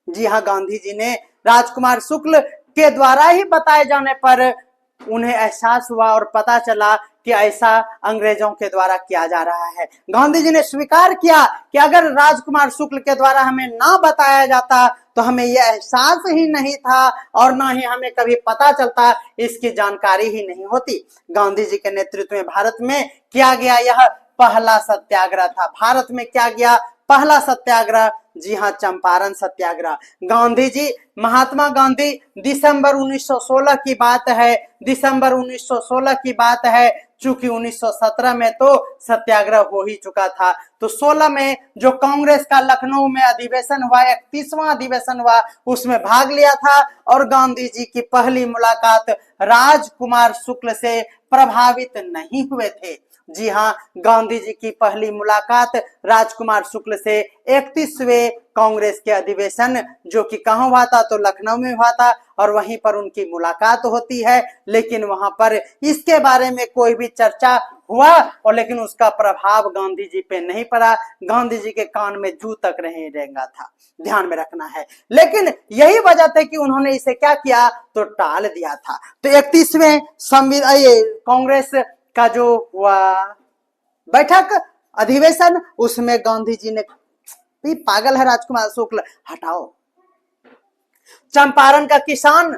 जी हाँ, गांधी जी ने राजकुमार शुक्ल के द्वारा ही बताए जाने पर उन्हें एहसास हुआ और पता चला कि ऐसा अंग्रेजों के द्वारा किया जा रहा है। गांधी जी ने स्वीकार किया कि अगर राजकुमार शुक्ल के द्वारा हमें ना बताया जाता तो हमें यह एहसास ही नहीं था, और ना ही हमें कभी पता चलता, इसकी जानकारी ही नहीं होती। गांधी जी के नेतृत्व में भारत में किया गया यह पहला सत्याग्रह था। भारत में क्या गया पहला सत्याग्रह, जी हाँ चंपारण सत्याग्रह। गांधी जी, महात्मा गांधी, दिसंबर 1916 की बात है, दिसंबर 1916 की बात है, चूंकि 1917 में तो सत्याग्रह हो ही चुका था, तो 16 में जो कांग्रेस का लखनऊ में अधिवेशन हुआ, 31वां अधिवेशन हुआ, उसमें भाग लिया था, और गांधी जी की पहली मुलाकात राजकुमार शुक्ल से प्रभावित नहीं हुए थे। जी हाँ, गांधी जी की पहली मुलाकात राजकुमार शुक्ल से 31वें कांग्रेस के अधिवेशन, जो कि कहाँ हुआ था तो लखनऊ में हुआ था, और वहीं पर उनकी मुलाकात होती है। लेकिन वहां पर इसके बारे में कोई भी चर्चा हुआ, और लेकिन उसका प्रभाव गांधी जी पे नहीं पड़ा, गांधी जी के कान में जू तक नहीं रेंगा था, ध्यान में रखना है। लेकिन यही वजह थी कि उन्होंने इसे क्या किया तो टाल दिया था। तो 31वें कांग्रेस का जो हुआ बैठक अधिवेशन, उसमें गांधी जी ने, पागल है राजकुमार शुक्ल, हटाओ। चंपारण का किसान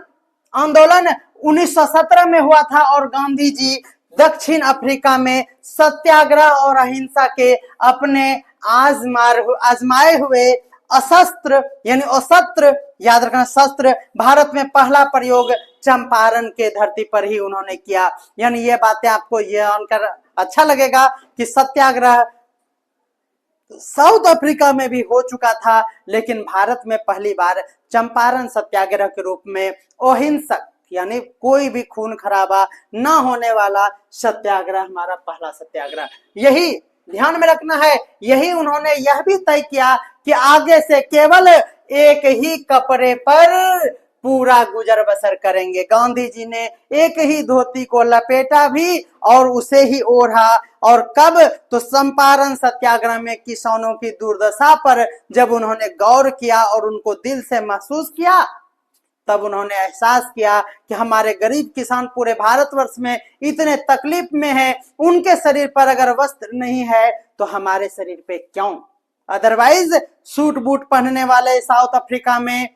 आंदोलन 1917 में हुआ था, और गांधी जी दक्षिण अफ्रीका में सत्याग्रह और अहिंसा के अपने आजमाए हुए अशस्त्र यानी अशस्त्र, याद रखना शस्त्र, भारत में पहला प्रयोग चंपारण के धरती पर ही उन्होंने किया। यानी ये बातें आपको जानकर अच्छा लगेगा कि सत्याग्रह साउथ अफ्रीका में भी हो चुका था, लेकिन भारत में पहली बार चंपारण सत्याग्रह के रूप में अहिंसक यानी कोई भी खून खराबा ना होने वाला सत्याग्रह हमारा पहला सत्याग्रह। यही ध्यान में रखना है। यही उन्होंने यह भी तय किया कि आगे से केवल एक ही कपड़े पर पूरा गुजर बसर करेंगे। गांधी जी ने एक ही धोती को लपेटा भी और उसे ही ओढ़ा। और कब? तो चंपारण सत्याग्रह में किसानों की दुर्दशा पर जब उन्होंने गौर किया और उनको दिल से महसूस किया, तब उन्होंने एहसास किया कि हमारे गरीब किसान पूरे भारतवर्ष में इतने तकलीफ में हैं, उनके शरीर पर अगर वस्त्र नहीं है तो हमारे शरीर पे क्यों? अदरवाइज सूट बूट पहनने वाले साउथ अफ्रीका में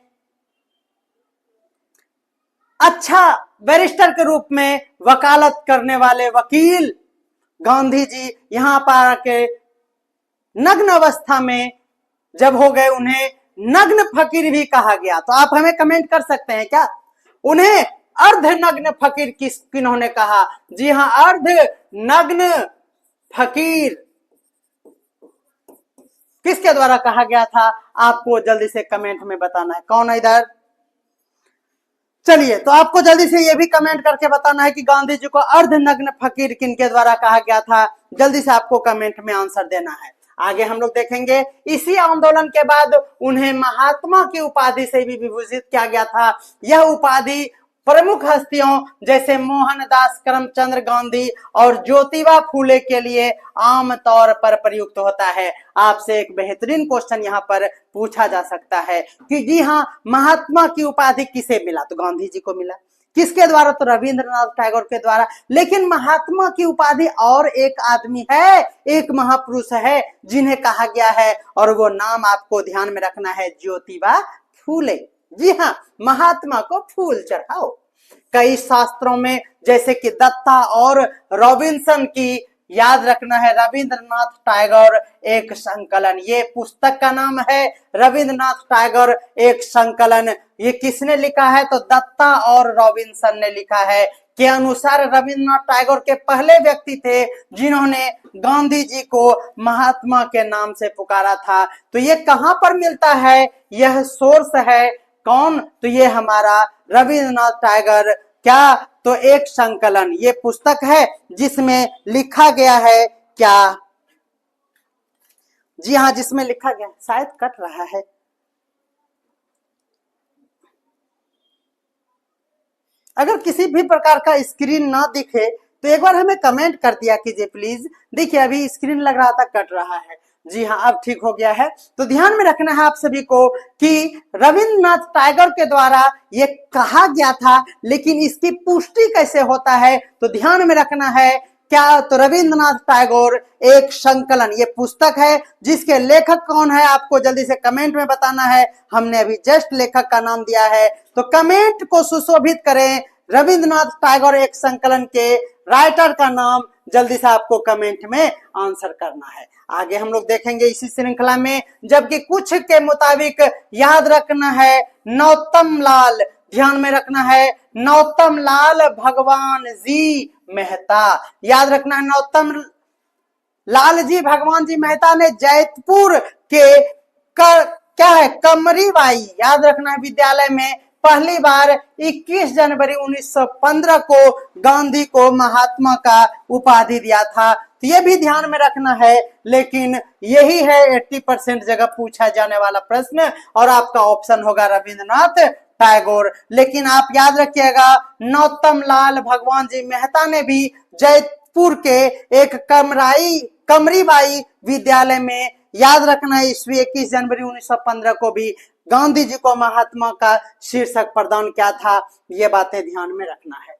अच्छा बैरिस्टर के रूप में वकालत करने वाले वकील गांधी जी यहां पर आके नग्न अवस्था में जब हो गए, उन्हें नग्न फकीर भी कहा गया। तो आप हमें कमेंट कर सकते हैं क्या, उन्हें अर्ध नग्न फकीर किन्होंने कहा? जी हां, अर्ध नग्न फकीर किसके द्वारा कहा गया था? आपको जल्दी से कमेंट में बताना है। कौन है इधर? चलिए, तो आपको जल्दी से ये भी कमेंट करके बताना है कि गांधी जी को अर्ध नग्न फकीर किनके द्वारा कहा गया था। जल्दी से आपको कमेंट में आंसर देना है। आगे हम लोग देखेंगे, इसी आंदोलन के बाद उन्हें महात्मा की उपाधि से भी विभूषित किया गया था। यह उपाधि प्रमुख हस्तियों जैसे मोहनदास करमचंद गांधी और ज्योतिबा फूले के लिए आमतौर पर प्रयुक्त होता है। आपसे एक बेहतरीन क्वेश्चन यहाँ पर पूछा जा सकता है कि जी हाँ, महात्मा की उपाधि किसे मिला? तो गांधी जी को मिला। किसके द्वारा? तो रविंद्रनाथ टैगोर के द्वारा। लेकिन महात्मा की उपाधि और एक आदमी है, एक महापुरुष है जिन्हें कहा गया है, और वो नाम आपको ध्यान में रखना है, ज्योतिबा फूले। जी हाँ, महात्मा को फूल चढ़ाओ। कई शास्त्रों में जैसे कि दत्ता और रॉबिन्सन की याद रखना है, रविंद्रनाथ टैगोर एक संकलन, ये पुस्तक का नाम है रविंद्रनाथ टैगोर एक संकलन। ये किसने लिखा है? तो दत्ता और रॉबिन्सन ने लिखा है। के अनुसार रविंद्रनाथ टैगोर के पहले व्यक्ति थे जिन्होंने गांधी जी को महात्मा के नाम से पुकारा था। तो ये कहां पर मिलता है? यह सोर्स है कौन? तो ये हमारा रविंद्रनाथ टैगोर क्या? तो एक संकलन, ये पुस्तक है जिसमें लिखा गया है क्या? जी हाँ, जिसमें लिखा गया, शायद कट रहा है। अगर किसी भी प्रकार का स्क्रीन ना दिखे तो एक बार हमें कमेंट कर दिया कीजिए प्लीज। देखिए, अभी स्क्रीन लग रहा था कट रहा है। जी हाँ, अब ठीक हो गया है। तो ध्यान में रखना है आप सभी को कि रविंद्रनाथ टैगोर के द्वारा ये कहा गया था, लेकिन इसकी पुष्टि कैसे होता है? तो ध्यान में रखना है क्या? तो रविंद्रनाथ टैगोर एक संकलन, ये पुस्तक है जिसके लेखक कौन है आपको जल्दी से कमेंट में बताना है। हमने अभी जस्ट लेखक का नाम दिया है, तो कमेंट को सुशोभित करें। रविंद्रनाथ टैगोर एक संकलन के राइटर का नाम जल्दी से आपको कमेंट में आंसर करना है। आगे हम लोग देखेंगे इसी श्रृंखला में, जबकि कुछ के मुताबिक याद रखना है नौतम लाल, ध्यान में रखना है नौतम लाल भगवान जी मेहता। याद रखना है नौतम लाल जी भगवान जी मेहता ने जयपुर के क्या है, कमरीबाई, याद रखना है, विद्यालय में पहली बार 21 जनवरी 1915 को गांधी को महात्मा का उपाधि दिया था। तो ये भी ध्यान में रखना है। लेकिन यही है 80% जगह पूछा जाने वाला प्रश्न, और आपका ऑप्शन होगा रविंद्रनाथ टैगोर। लेकिन आप याद रखिएगा, नौतम लाल भगवान जी मेहता ने भी जयपुर के एक कमरीबाई विद्यालय में, याद रखना है, ईस्वी 21 जनवरी 1915 को भी गांधी जी को महात्मा का शीर्षक प्रदान किया था। ये बातें ध्यान में रखना है।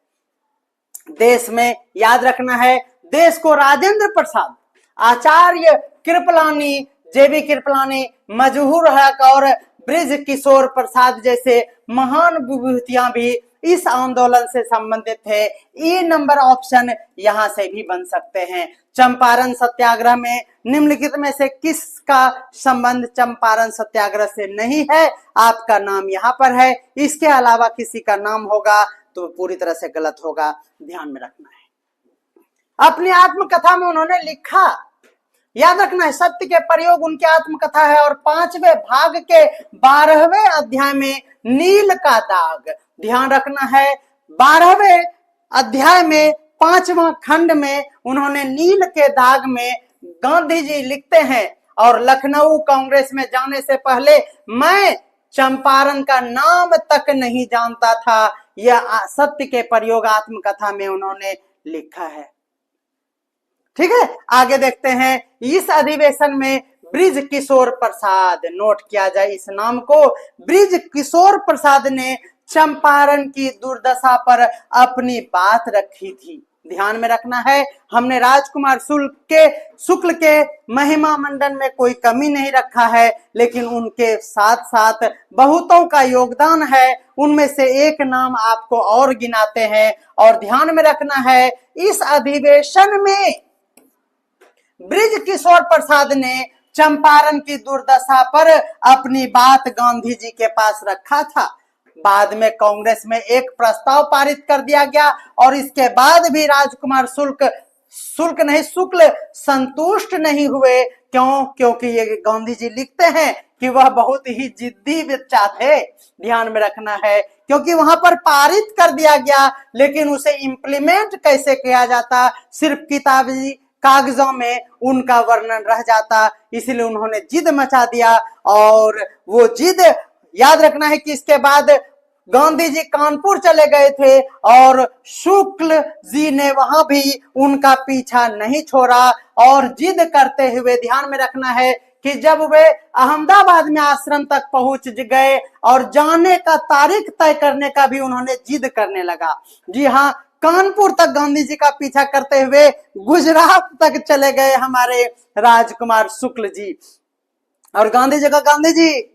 देश में याद रखना है, देश को राजेंद्र प्रसाद, आचार्य कृपलानी, जेबी कृपलानी, मजहूर हक और ब्रिज किशोर प्रसाद जैसे महान विभूतियां भी इस आंदोलन से संबंधित थे। ए नंबर ऑप्शन यहां से भी बन सकते हैं। चंपारण सत्याग्रह में निम्नलिखित में से किसका संबंध चंपारण सत्याग्रह से नहीं है? आपका नाम यहां पर है, इसके अलावा किसी का नाम होगा तो पूरी तरह से गलत होगा, ध्यान में रखना है। अपनी आत्मकथा में उन्होंने लिखा। याद रखना है, सत्य के प्रयोग उनकी आत्मकथा है। और 5वें भाग के 12वें अध्याय में नील का दाग, ध्यान रखना है, 12वें अध्याय में 5वां खंड में उन्होंने नील के दाग में गांधी जी लिखते हैं, और लखनऊ कांग्रेस में जाने से पहले मैं चंपारण का नाम तक नहीं जानता था। यह सत्य के प्रयोग आत्मकथा में उन्होंने लिखा है। ठीक है, आगे देखते हैं। इस अधिवेशन में ब्रिज किशोर प्रसाद, नोट किया जाए इस नाम को, ब्रिज किशोर प्रसाद ने चंपारण की दुर्दशा पर अपनी बात रखी थी। ध्यान में रखना है, हमने राजकुमार शुक्ल के महिमा मंडन में कोई कमी नहीं रखा है, लेकिन उनके साथ साथ बहुतों का योगदान है। उनमें से एक नाम आपको और गिनाते हैं, और ध्यान में रखना है, इस अधिवेशन में ब्रिज किशोर प्रसाद ने चंपारण की दुर्दशा पर अपनी बात गांधी जी के पास रखा था। बाद में कांग्रेस में एक प्रस्ताव पारित कर दिया गया, और इसके बाद भी राजकुमार शुक्ल संतुष्ट नहीं हुए। क्यों? क्योंकि ये गांधी जी लिखते हैं कि वह बहुत ही जिद्दी बच्चा थे। ध्यान में रखना है, क्योंकि वहां पर पारित कर दिया गया, लेकिन उसे इंप्लीमेंट कैसे किया जाता, सिर्फ किताबी कागजों में उनका वर्णन रह जाता। इसलिए उन्होंने जिद मचा दिया, और वो जिद, याद रखना है कि इसके बाद गांधी जी कानपुर चले गए थे, और शुक्ल जी ने वहां भी उनका पीछा नहीं छोड़ा, और जिद करते हुए, ध्यान में रखना है कि जब वे अहमदाबाद में आश्रम तक पहुंच गए, और जाने का तारीख तय करने का भी उन्होंने जिद करने लगा। जी हाँ, कानपुर तक गांधी जी का पीछा करते हुए गुजरात तक चले गए हमारे राजकुमार शुक्ल जी। और गांधी जी का, गांधी जी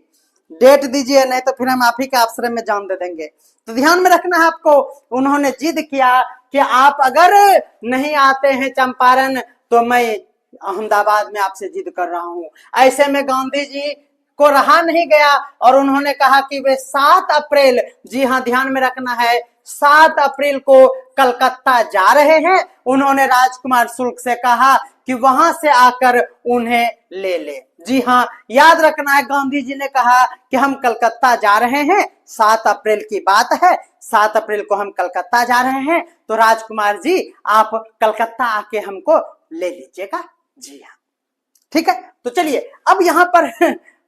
डेट दीजिए, नहीं तो फिर हम आप ही के आश्रम में जान दे देंगे। तो ध्यान में रखना है आपको, उन्होंने जिद किया कि आप अगर नहीं आते हैं चंपारण, तो मैं अहमदाबाद में आपसे जिद कर रहा हूं। ऐसे में गांधी जी को रहा नहीं गया, और उन्होंने कहा कि वे 7 अप्रैल, जी हाँ ध्यान में रखना है, 7 अप्रैल को कलकत्ता जा रहे हैं। उन्होंने राजकुमार शुक्ल से कहा कि वहां से आकर उन्हें ले ले। जी हाँ, याद रखना है, गांधी जी ने कहा कि हम कलकत्ता जा रहे हैं, 7 अप्रैल की बात है, 7 अप्रैल को हम कलकत्ता जा रहे हैं, तो राजकुमार जी आप कलकत्ता आके हमको ले लीजिएगा। जी हाँ, ठीक है। तो चलिए, अब यहाँ पर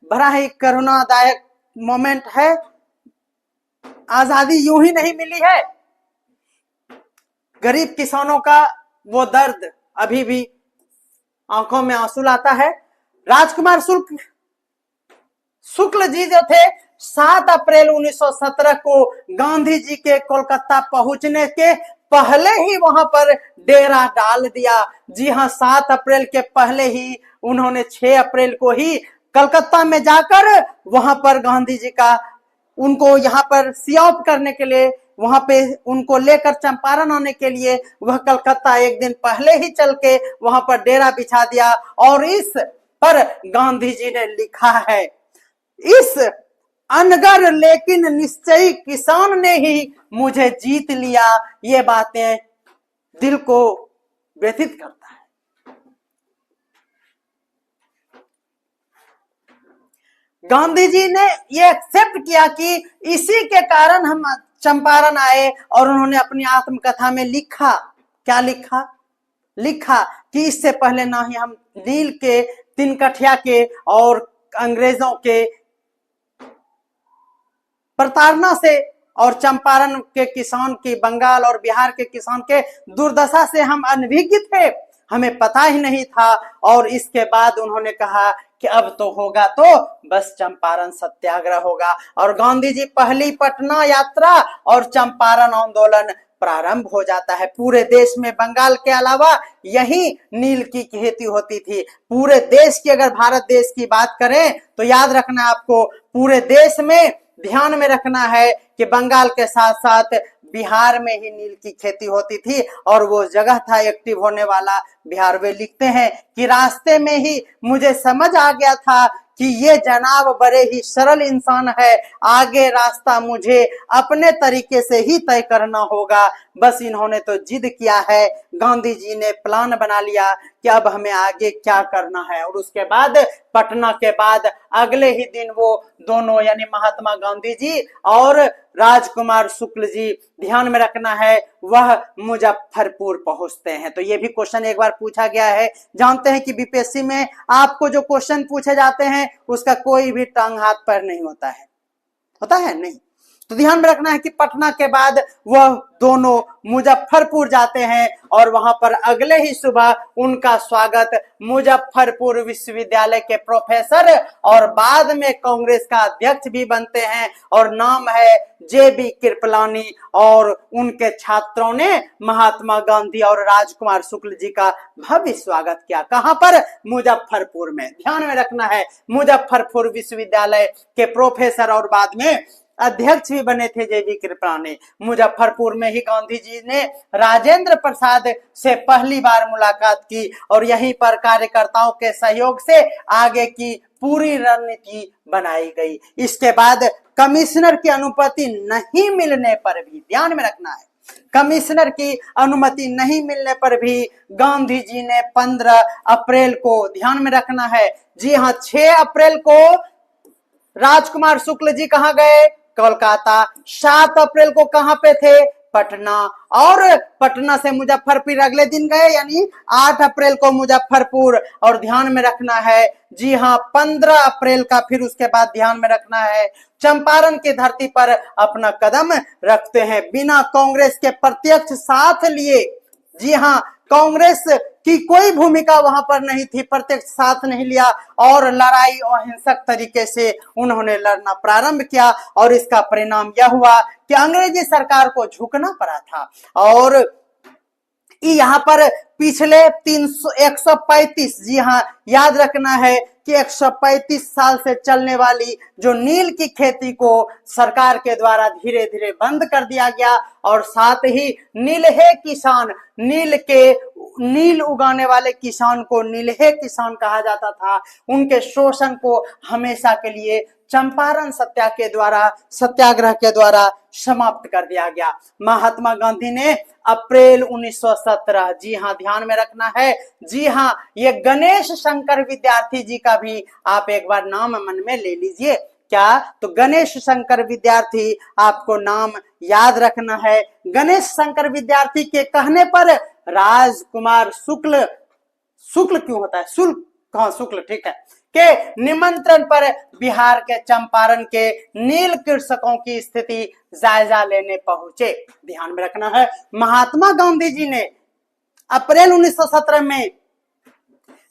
बड़ा ही करुणादायक मोमेंट है। आजादी यूं ही नहीं मिली है, गरीब किसानों का वो दर्द अभी भी आंखों में आंसू लाता है। राजकुमार शुक्ल जी जो थे, 7 अप्रैल 1917 को गांधी जी के कोलकाता पहुंचने के पहले ही वहां पर डेरा डाल दिया। जी हाँ, 7 अप्रैल के पहले ही उन्होंने 6 अप्रैल को ही कलकत्ता में जाकर वहां पर गांधी जी का, उनको यहाँ पर सी ऑफ करने के लिए, वहां पे उनको लेकर चंपारण आने के लिए वह कलकत्ता एक दिन पहले ही चल के वहां पर डेरा बिछा दिया। और इस पर गांधी जी ने लिखा है, इस अनगर लेकिन निश्चयी किसान ने ही मुझे जीत लिया। ये बातें दिल को व्यथित करता है। गांधी जी ने ये एक्सेप्ट किया कि इसी के कारण हम चंपारण आए, और उन्होंने अपनी आत्मकथा में लिखा, क्या लिखा? लिखा कि इससे पहले ना ही हम नील के, तिनकठिया के और अंग्रेजों के प्रताड़ना से, और चंपारण के किसान की, बंगाल और बिहार के किसान के दुर्दशा से हम अनभिज्ञ थे, हमें पता ही नहीं था। और इसके बाद उन्होंने कहा कि अब तो होगा, तो बस चंपारण सत्याग्रह होगा। और गांधी जी पहली पटना यात्रा और चंपारण आंदोलन प्रारंभ हो जाता है। पूरे देश में बंगाल के अलावा यही नील की खेती होती थी। पूरे देश की, अगर भारत देश की बात करें तो याद रखना आपको, पूरे देश में ध्यान में रखना है कि बंगाल के साथ साथ बिहार में ही नील की खेती होती थी, और वो जगह था एक्टिव होने वाला बिहार। वे लिखते हैं कि रास्ते में ही मुझे समझ आ गया था कि ये जनाब बड़े ही सरल इंसान है, आगे रास्ता मुझे अपने तरीके से ही तय करना होगा। बस इन्होंने तो जिद किया है, गांधी जी ने प्लान बना लिया कि अब हमें आगे क्या करना है। और उसके बाद पटना के बाद अगले ही दिन वो दोनों यानी महात्मा गांधी जी और राजकुमार शुक्ल जी, ध्यान में रखना है, वह मुजफ्फरपुर पहुंचते हैं। तो ये भी क्वेश्चन एक बार पूछा गया है। जानते हैं कि बीपीएससी में आपको जो क्वेश्चन पूछे जाते हैं उसका कोई भी टांग हाथ पैर नहीं होता है, होता है नहीं। तो ध्यान में रखना है कि पटना के बाद वह दोनों मुजफ्फरपुर जाते हैं और वहां पर अगले ही सुबह उनका स्वागत मुजफ्फरपुर विश्वविद्यालय के प्रोफेसर और बाद में कांग्रेस का अध्यक्ष भी बनते हैं और नाम है जेबी कृपलानी, और उनके छात्रों ने महात्मा गांधी और राजकुमार शुक्ल जी का भव्य स्वागत किया। कहां पर? मुजफ्फरपुर में। ध्यान में रखना है, मुजफ्फरपुर विश्वविद्यालय के प्रोफेसर और बाद में अध्यक्ष भी बने थे जेबी कृपलानी। मुजफ्फरपुर में ही गांधी जी ने राजेंद्र प्रसाद से पहली बार मुलाकात की और यहीं पर कार्यकर्ताओं के सहयोग से आगे की पूरी रणनीति बनाई गई। इसके बाद कमिश्नर की अनुमति नहीं मिलने पर भी, ध्यान में रखना है, कमिश्नर की अनुमति नहीं मिलने पर भी गांधी जी ने 15 अप्रैल को, ध्यान में रखना है, जी हां 6 अप्रैल को राजकुमार शुक्ल जी कहां गए? कोलकाता। 7 अप्रैल को कहां पे थे? पटना। और पटना से मुजफ्फरपुर अगले दिन गए, यानी 8 अप्रैल को मुजफ्फरपुर। और ध्यान में रखना है, जी हां 15 अप्रैल का फिर उसके बाद ध्यान में रखना है चंपारण की धरती पर अपना कदम रखते हैं, बिना कांग्रेस के प्रत्यक्ष साथ लिए। जी हां, कांग्रेस की कोई भूमिका वहां पर नहीं थी, प्रत्यक्ष साथ नहीं लिया और लड़ाई अहिंसक तरीके से उन्होंने लड़ना प्रारंभ किया। और इसका परिणाम यह हुआ कि अंग्रेजी सरकार को झुकना पड़ा था। और यहाँ पर पिछले 135, जी हाँ याद रखना है कि 135 साल से चलने वाली जो नील की खेती को सरकार के द्वारा धीरे धीरे बंद कर दिया गया और साथ ही नीलहे किसान, नील उगाने वाले किसान को नीलहे किसान कहा जाता था, उनके शोषण को हमेशा के लिए चंपारण सत्याग्रह के द्वारा समाप्त कर दिया गया। महात्मा गांधी ने अप्रैल 1917, जी हाँ ध्यान में रखना है, जी हाँ ये गणेश शंकर विद्यार्थी जी का भी आप एक बार नाम मन में ले लीजिए। क्या? तो गणेश शंकर विद्यार्थी आपको नाम याद रखना है। गणेश शंकर विद्यार्थी के कहने पर राजकुमार शुक्ल क्यों होता है? शुक्ल, ठीक है, के निमंत्रण पर बिहार के चंपारण के नील कृषकों की स्थिति जायजा लेने पहुंचे। ध्यान में रखना है, महात्मा गांधी जी ने अप्रैल 1917 में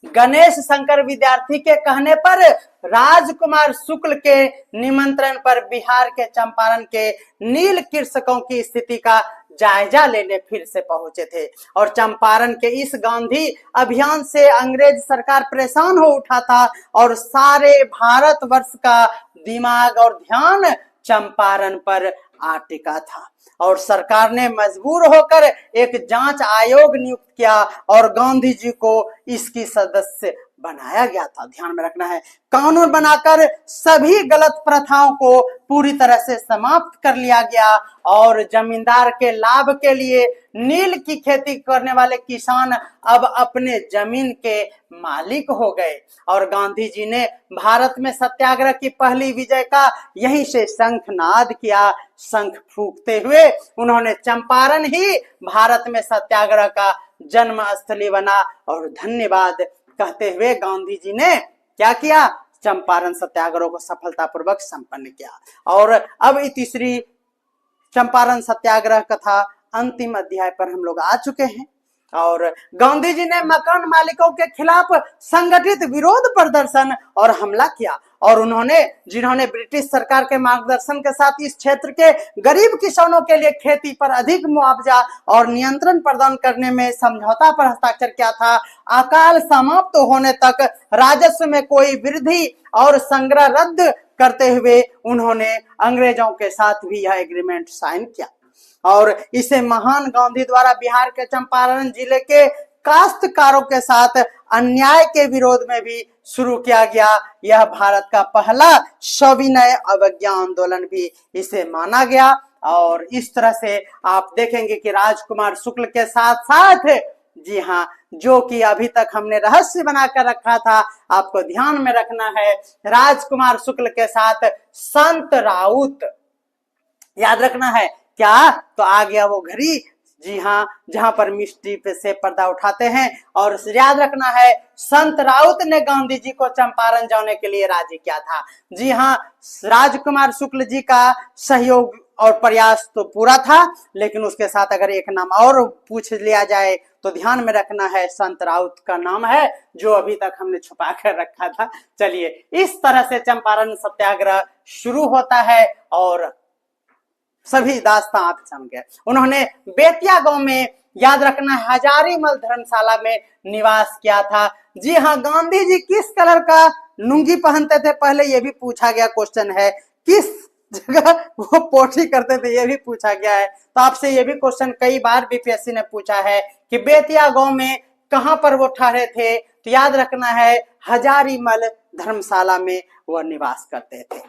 गणेश शंकर विद्यार्थी के कहने पर राजकुमार शुक्ल के निमंत्रण पर बिहार के चंपारण के नील कृषकों की स्थिति का जायजा लेने फिर से पहुंचे थे। और चंपारण के इस गांधी अभियान से अंग्रेज सरकार परेशान हो उठा था और सारे भारतवर्ष का दिमाग और ध्यान चंपारण पर आ टिका था। और सरकार ने मजबूर होकर एक जांच आयोग नियुक्त किया और गांधी जी को इसकी सदस्य बनाया गया था। ध्यान में रखना है, कानून बनाकर सभी गलत प्रथाओं को पूरी तरह से समाप्त कर लिया गया और जमींदार के लाभ के लिए नील की खेती करने वाले किसान अब अपने जमीन के मालिक हो गए। और गांधी जी ने भारत में सत्याग्रह की पहली विजय का यहीं से शंखनाद किया। शंख फूंकते हुए उन्होंने चंपारण ही भारत में सत्याग्रह का जन्म स्थली बना और धन्यवाद कहते हुए गांधी जी ने क्या किया? चंपारण सत्याग्रह को सफलतापूर्वक संपन्न किया। और अब तीसरी चंपारण सत्याग्रह कथा अंतिम अध्याय पर हम लोग आ चुके हैं। और गांधी जी ने मकान मालिकों के खिलाफ संगठित विरोध प्रदर्शन और हमला किया और जिन्होंने ब्रिटिश सरकार के मार्गदर्शन के साथ इस क्षेत्र के गरीब किसानों के लिए खेती पर अधिक मुआवजा और नियंत्रण प्रदान करने में समझौता पर हस्ताक्षर किया था, अकाल समाप्त होने तक राजस्व में कोई वृद्धि और संग्रह रद्द करते हुए उन्होंने अंग्रेजों के साथ भी यह एग्रीमेंट साइन किया। और इसे महान गांधी द्वारा बिहार के चंपारण जिले के काश्तकारों के साथ अन्याय के विरोध में भी शुरू किया गया। यह भारत का पहला सविनय अवज्ञा आंदोलन भी इसे माना गया। और इस तरह से आप देखेंगे कि राजकुमार शुक्ल के साथ साथ, जी हाँ, जो कि अभी तक हमने रहस्य बनाकर रखा था, आपको ध्यान में रखना है, राजकुमार शुक्ल के साथ संत राउत, याद रखना है क्या, तो आ गया वो घड़ी, जी हाँ, जहां पर मिस्ट्री पे से पर्दा उठाते हैं। और याद रखना है, संत राउत ने गांधी जी को चंपारण जाने के लिए राजी किया था। जी हाँ, राजकुमार शुक्ल जी का सहयोग और प्रयास तो पूरा था, लेकिन उसके साथ अगर एक नाम और पूछ लिया जाए तो ध्यान में रखना है, संत राउत का नाम है, जो अभी तक हमने छुपा कर रखा था। चलिए, इस तरह से चंपारण सत्याग्रह शुरू होता है और सभी दास्तां आप समझ गए। उन्होंने बेतिया गांव में, याद रखना, हजारीमल धर्मशाला में निवास किया था। जी हाँ, गांधी जी किस कलर का लुंगी पहनते थे, पहले यह भी पूछा गया क्वेश्चन है। किस जगह वो पोटी करते थे, यह भी पूछा गया है। तो आपसे यह भी क्वेश्चन कई बार बीपीएससी ने पूछा है कि बेतिया गांव में कहां पर वो ठहरे थे, तो याद रखना है हजारीमल धर्मशाला में वह निवास करते थे।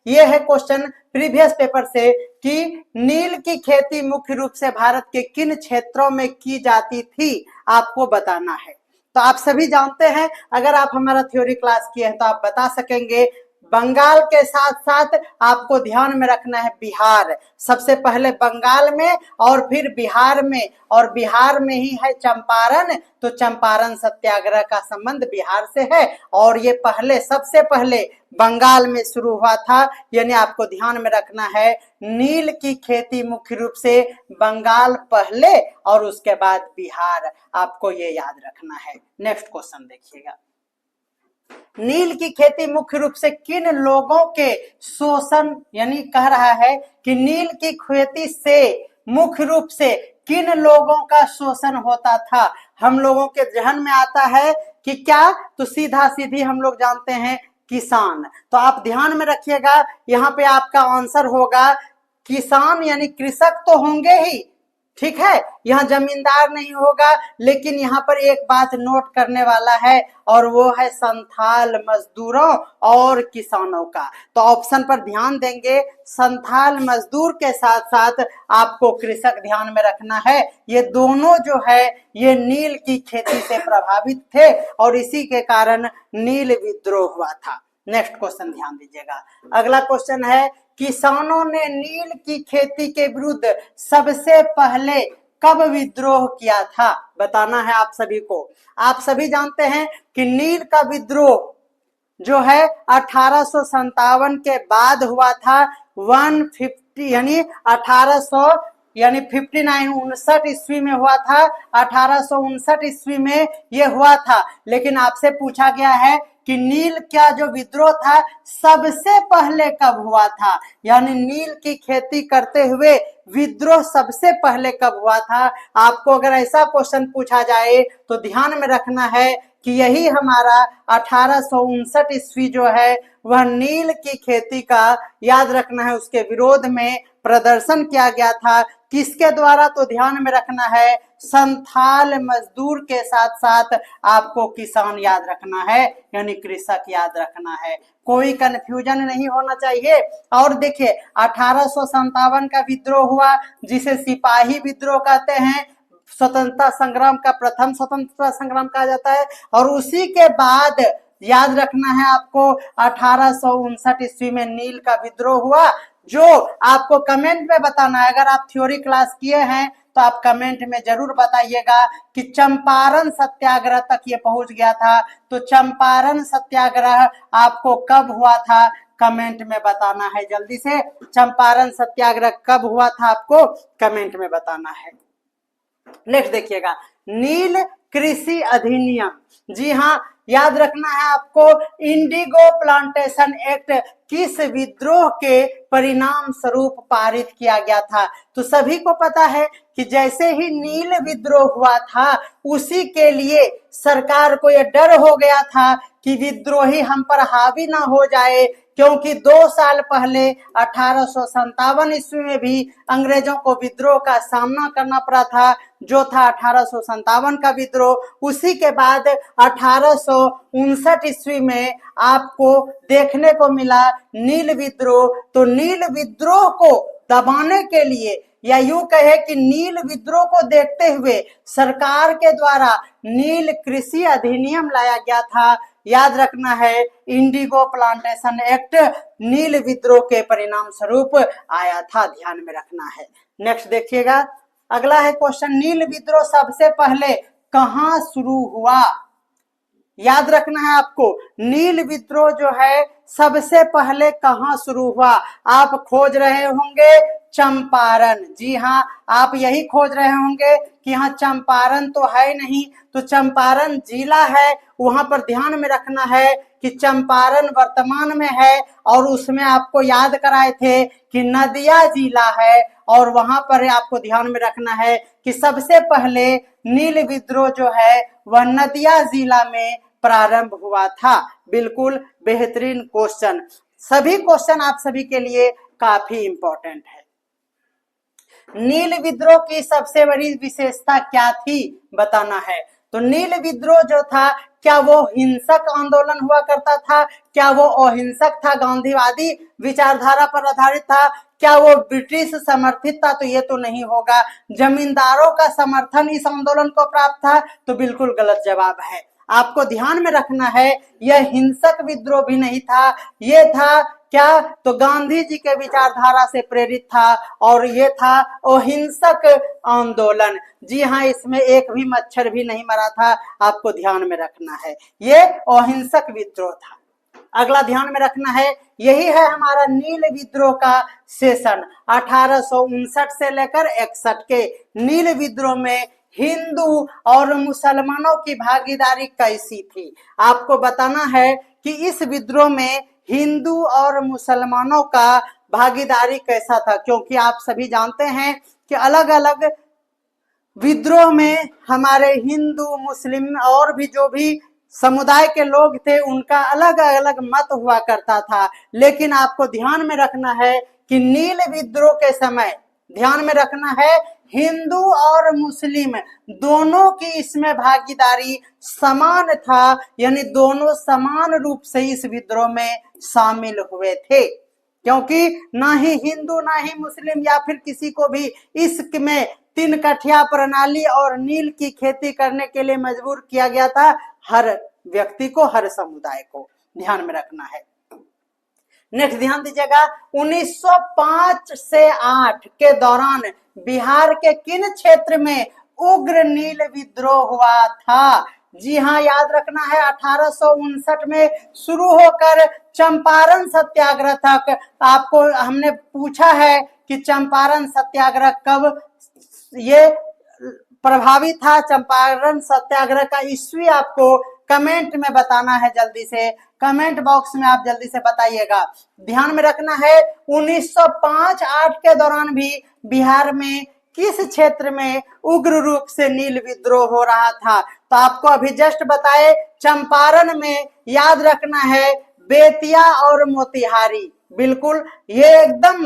ये है क्वेश्चन प्रीवियस पेपर से कि नील की खेती मुख्य रूप से भारत के किन क्षेत्रों में की जाती थी, आपको बताना है। तो आप सभी जानते हैं, अगर आप हमारा थ्योरी क्लास किए हैं तो आप बता सकेंगे। बंगाल के साथ साथ आपको ध्यान में रखना है बिहार, सबसे पहले बंगाल में और फिर बिहार में, और बिहार में ही है चंपारण। तो चंपारण सत्याग्रह का संबंध बिहार से है, और ये पहले, सबसे पहले बंगाल में शुरू हुआ था। यानी आपको ध्यान में रखना है, नील की खेती मुख्य रूप से बंगाल पहले और उसके बाद बिहार, आपको ये याद रखना है। नेक्स्ट क्वेश्चन देखिएगा, नील की खेती मुख्य रूप से किन लोगों के शोषण, यानी कह रहा है कि नील की खेती से मुख्य रूप से किन लोगों का शोषण होता था। हम लोगों के जहन में आता है कि क्या, तो सीधा सीधी हम लोग जानते हैं किसान। तो आप ध्यान में रखिएगा, यहाँ पे आपका आंसर होगा किसान, यानी कृषक तो होंगे ही, ठीक है, यहाँ जमींदार नहीं होगा। लेकिन यहाँ पर एक बात नोट करने वाला है, और वो है संथाल मजदूरों और किसानों का। तो ऑप्शन पर ध्यान देंगे, संथाल मजदूर के साथ साथ आपको कृषक ध्यान में रखना है। ये दोनों जो है ये नील की खेती से प्रभावित थे, और इसी के कारण नील विद्रोह हुआ था। नेक्स्ट क्वेश्चन ध्यान दीजिएगा, अगला क्वेश्चन है, किसानों ने नील की खेती के विरुद्ध सबसे पहले कब विद्रोह किया था, बताना है आप सभी को। आप सभी जानते हैं कि नील का विद्रोह जो है 1857 के बाद हुआ था। 150 यानी 1800 यानी 59 ईस्वी में हुआ था, 1859 ईस्वी में यह हुआ था। लेकिन आपसे पूछा गया है कि नील का जो विद्रोह था सबसे पहले कब हुआ था, यानी नील की खेती करते हुए विद्रोह सबसे पहले कब हुआ था। आपको अगर ऐसा क्वेश्चन पूछा जाए तो ध्यान में रखना है कि यही हमारा 1859 ईस्वी जो है वह नील की खेती का, याद रखना है, उसके विरोध में प्रदर्शन किया गया था। किसके द्वारा, तो ध्यान में रखना है संथाल मजदूर के साथ साथ आपको किसान याद रखना है, यानी कृषक याद रखना है। कोई कंफ्यूजन नहीं होना चाहिए। और देखिए 1857 का विद्रोह हुआ, जिसे सिपाही विद्रोह कहते हैं, स्वतंत्रता संग्राम का प्रथम स्वतंत्रता संग्राम कहा जाता है। और उसी के बाद याद रखना है आपको 1859 ईस्वी में नील का विद्रोह हुआ, जो आपको कमेंट में बताना है। अगर आप थ्योरी क्लास किए हैं तो आप कमेंट में जरूर बताइएगा कि चंपारण सत्याग्रह तक ये पहुंच गया था। तो चंपारण सत्याग्रह आपको कब हुआ था, कमेंट में बताना है जल्दी से। चंपारण सत्याग्रह कब हुआ था, आपको कमेंट में बताना है। नेक्स्ट देखिएगा, नील कृषि अधिनियम, जी हाँ, याद रखना है आपको, इंडिगो प्लांटेशन एक्ट किस विद्रोह के परिणाम स्वरूप पारित किया गया था। तो सभी को पता है कि जैसे ही नील विद्रोह हुआ था, उसी के लिए सरकार को यह डर हो गया था कि विद्रोही हम पर हावी ना हो जाए, क्योंकि 2 साल पहले 1857 ईस्वी में भी अंग्रेजों को विद्रोह का सामना करना पड़ा था, जो था 1857 का विद्रोह। उसी के बाद 1859 ईस्वी में आपको देखने को मिला नील विद्रोह। तो नील विद्रोह को दबाने के लिए, या यूं कहे कि नील विद्रोह को देखते हुए सरकार के द्वारा नील कृषि अधिनियम लाया गया था। याद रखना है, इंडिगो प्लांटेशन एक्ट नील विद्रोह के परिणाम स्वरूप आया था, ध्यान में रखना है। नेक्स्ट देखिएगा, अगला है क्वेश्चन, नील विद्रोह सबसे पहले कहां शुरू हुआ? याद रखना है आपको, नील विद्रोह जो है सबसे पहले कहां शुरू हुआ? आप खोज रहे होंगे चंपारण। जी हाँ, आप यही खोज रहे होंगे कि हाँ चंपारण तो है नहीं, तो चंपारण जिला है, वहां पर ध्यान में रखना है कि चंपारण वर्तमान में है। और उसमें आपको याद कराए थे कि नदिया जिला है, और वहां पर आपको ध्यान में रखना है कि सबसे पहले नील विद्रोह जो है वह नदिया जिला में प्रारंभ हुआ था। बिल्कुल बेहतरीन क्वेश्चन, सभी क्वेश्चन आप सभी के लिए काफी इंपॉर्टेंट है। नील विद्रोह की सबसे बड़ी विशेषता क्या थी बताना है। तो नील विद्रोह जो था, क्या वो हिंसक आंदोलन हुआ करता था? क्या वो अहिंसक था, गांधीवादी विचारधारा पर आधारित था? क्या वो ब्रिटिश समर्थित था? तो ये तो नहीं होगा। जमींदारों का समर्थन इस आंदोलन को प्राप्त था? तो बिल्कुल गलत जवाब है। आपको ध्यान में रखना है, यह हिंसक विद्रोह भी नहीं था, ये था क्या? तो गांधी जी के विचारधारा से प्रेरित था, और ये था अहिंसक आंदोलन। जी हाँ, इसमें एक भी मच्छर भी नहीं मरा था, आपको ध्यान में रखना है, ये अहिंसक विद्रोह था। अगला ध्यान में रखना है, यही है हमारा नील विद्रोह का सेशन 1859 से लेकर 61 के। नील विद्रोह में हिंदू और मुसलमानों की भागीदारी कैसी थी? आपको बताना है कि इस विद्रोह में हिंदू और मुसलमानों का भागीदारी कैसा था, क्योंकि आप सभी जानते हैं कि अलग अलग विद्रोह में हमारे हिंदू, मुस्लिम और भी जो भी समुदाय के लोग थे उनका अलग अलग मत हुआ करता था। लेकिन आपको ध्यान में रखना है कि नील विद्रोह के समय, ध्यान में रखना है, हिंदू और मुस्लिम दोनों की इसमें भागीदारी समान था, यानी दोनों समान रूप से इस विद्रोह में शामिल हुए थे। क्योंकि ना ही हिंदू ना ही मुस्लिम या फिर किसी को भी इसमें 3 कठिया प्रणाली और नील की खेती करने के लिए मजबूर किया गया था। हर व्यक्ति को, हर समुदाय को ध्यान में रखना है। नेक्स्ट ध्यान दीजिएगा, 1905 से 8 के दौरान बिहार के किन क्षेत्र में उग्र नील विद्रोह हुआ था? जी हाँ, याद रखना है, 1859 में शुरू होकर चंपारण सत्याग्रह तक। आपको हमने पूछा है कि चंपारण सत्याग्रह कब ये प्रभावी था, चंपारण सत्याग्रह का ईस्वी आपको कमेंट में बताना है, जल्दी से कमेंट बॉक्स में आप जल्दी से बताइएगा। ध्यान में रखना है, 1905-8 के दौरान भी बिहार में किस क्षेत्र में उग्र रूप से नील विद्रोह हो रहा था? तो आपको अभी जस्ट बताए, चंपारण में। याद रखना है बेतिया और मोतिहारी। बिल्कुल, ये एकदम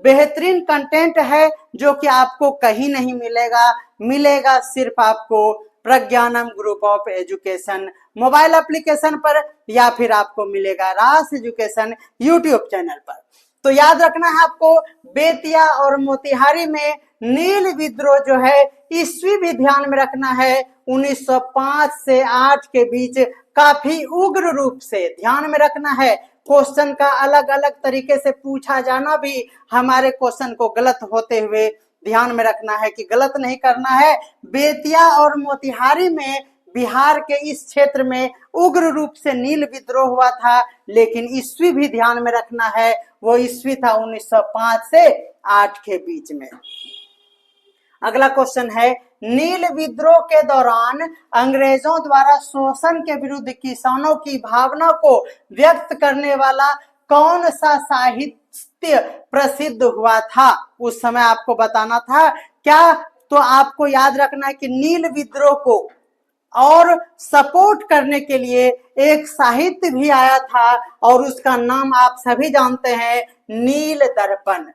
बेहतरीन कंटेंट है जो कि आपको कहीं नहीं मिलेगा, मिलेगा सिर्फ आपको Pragyanam group of education mobile application पर, या फिर आपको मिलेगा रास एजुकेशन यूट्यूब चैनल पर। तो याद रखना है आपको, बेतिया और मोतिहारी में नील विद्रोह जो है, ईस्वी भी ध्यान में रखना है, 1905 से 8 के बीच काफी उग्र रूप से। ध्यान में रखना है, क्वेश्चन का अलग अलग तरीके से पूछा जाना भी हमारे क्वेश्चन को गलत होते हुए ध्यान में रखना है कि गलत नहीं करना है। बेतिया और मोतिहारी में बिहार के इस क्षेत्र में उग्र रूप से नील विद्रोह हुआ था, लेकिन ईस्वी भी ध्यान में रखना है, वो ईस्वी था 1905 से 8 के बीच में। अगला क्वेश्चन है, नील विद्रोह के दौरान अंग्रेजों द्वारा शोषण के विरुद्ध किसानों की भावना को व्यक्त करने वाला कौन सा साहित्य प्रसिद्ध हुआ था? उस समय आपको बताना था क्या? तो आपको याद रखना है कि नील विद्रोह को और सपोर्ट करने के लिए एक साहित्य भी आया था और उसका नाम आप सभी जानते हैं, नील दर्पण।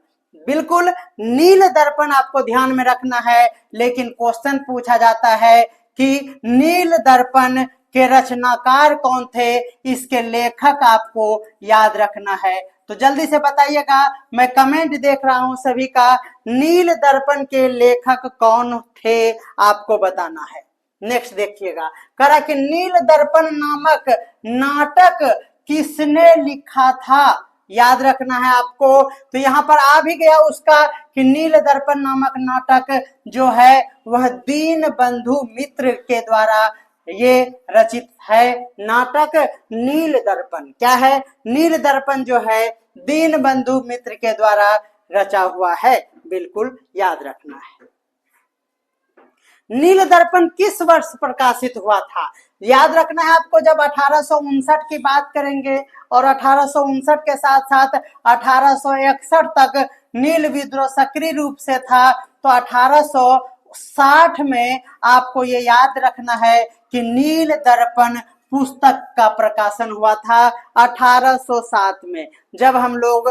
बिल्कुल, नील दर्पण आपको ध्यान में रखना है। लेकिन क्वेश्चन पूछा जाता है कि नील दर्पण के रचनाकार कौन थे, इसके लेखक आपको याद रखना है। तो जल्दी से बताइएगा, मैं कमेंट देख रहा हूं सभी का, नील दर्पण के लेखक कौन थे आपको बताना है। नेक्स्ट देखिएगा, करा कि नील दर्पण नामक नाटक किसने लिखा था, याद रखना है आपको। तो यहाँ पर आ भी गया उसका कि नील दर्पण नामक नाटक जो है वह दीनबंधु मित्र के द्वारा ये रचित है। नाटक नील दर्पण क्या है, नील दर्पण जो है दीनबंधु मित्र के द्वारा रचा हुआ है, बिल्कुल याद रखना है। नील दर्पण किस वर्ष प्रकाशित हुआ था, याद रखना है आपको। जब 1859 की बात करेंगे और 1859 के साथ साथ 1861 तक नील विद्रोह सक्रिय रूप से था, तो 1860 में आपको ये याद रखना है कि नील दर्पण पुस्तक का प्रकाशन हुआ था 1860 में। जब हम लोग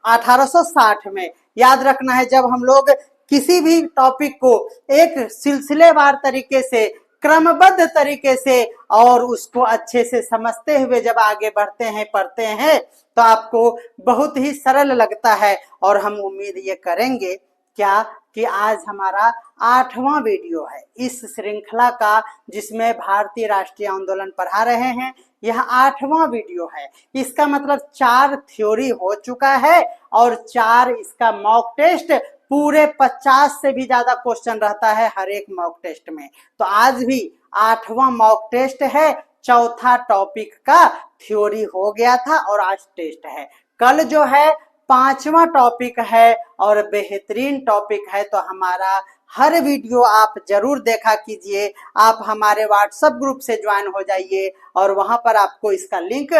1860 में, याद रखना है, जब हम लोग किसी भी टॉपिक को एक सिलसिलेवार तरीके से, क्रमबद्ध तरीके से और उसको अच्छे से समझते हुए जब आगे बढ़ते हैं, पढ़ते हैं, तो आपको बहुत ही सरल लगता है। और हम उम्मीद ये करेंगे क्या कि आज हमारा 8वां वीडियो है इस श्रृंखला का, जिसमें भारतीय राष्ट्रीय आंदोलन पढ़ा रहे हैं। यह 8वां वीडियो है। इसका मतलब 4 थ्योरी हो चुका है और 4 इसका मॉक टेस्ट, पूरे 50 से भी ज्यादा क्वेश्चन रहता है हर एक मॉक टेस्ट में। तो आज भी 8वां मॉक टेस्ट है, चौथा टॉपिक का थ्योरी हो गया था और आज टेस्ट है। कल जो है 5वां टॉपिक है और बेहतरीन टॉपिक है। तो हमारा हर वीडियो आप जरूर देखा कीजिए। आप हमारे व्हाट्सएप ग्रुप से ज्वाइन हो जाइए और वहां पर आपको इसका लिंक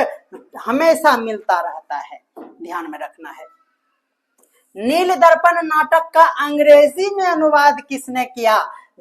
हमेशा मिलता रहता है, ध्यान में रखना है। नील दर्पण नाटक का अंग्रेजी में अनुवाद किसने किया,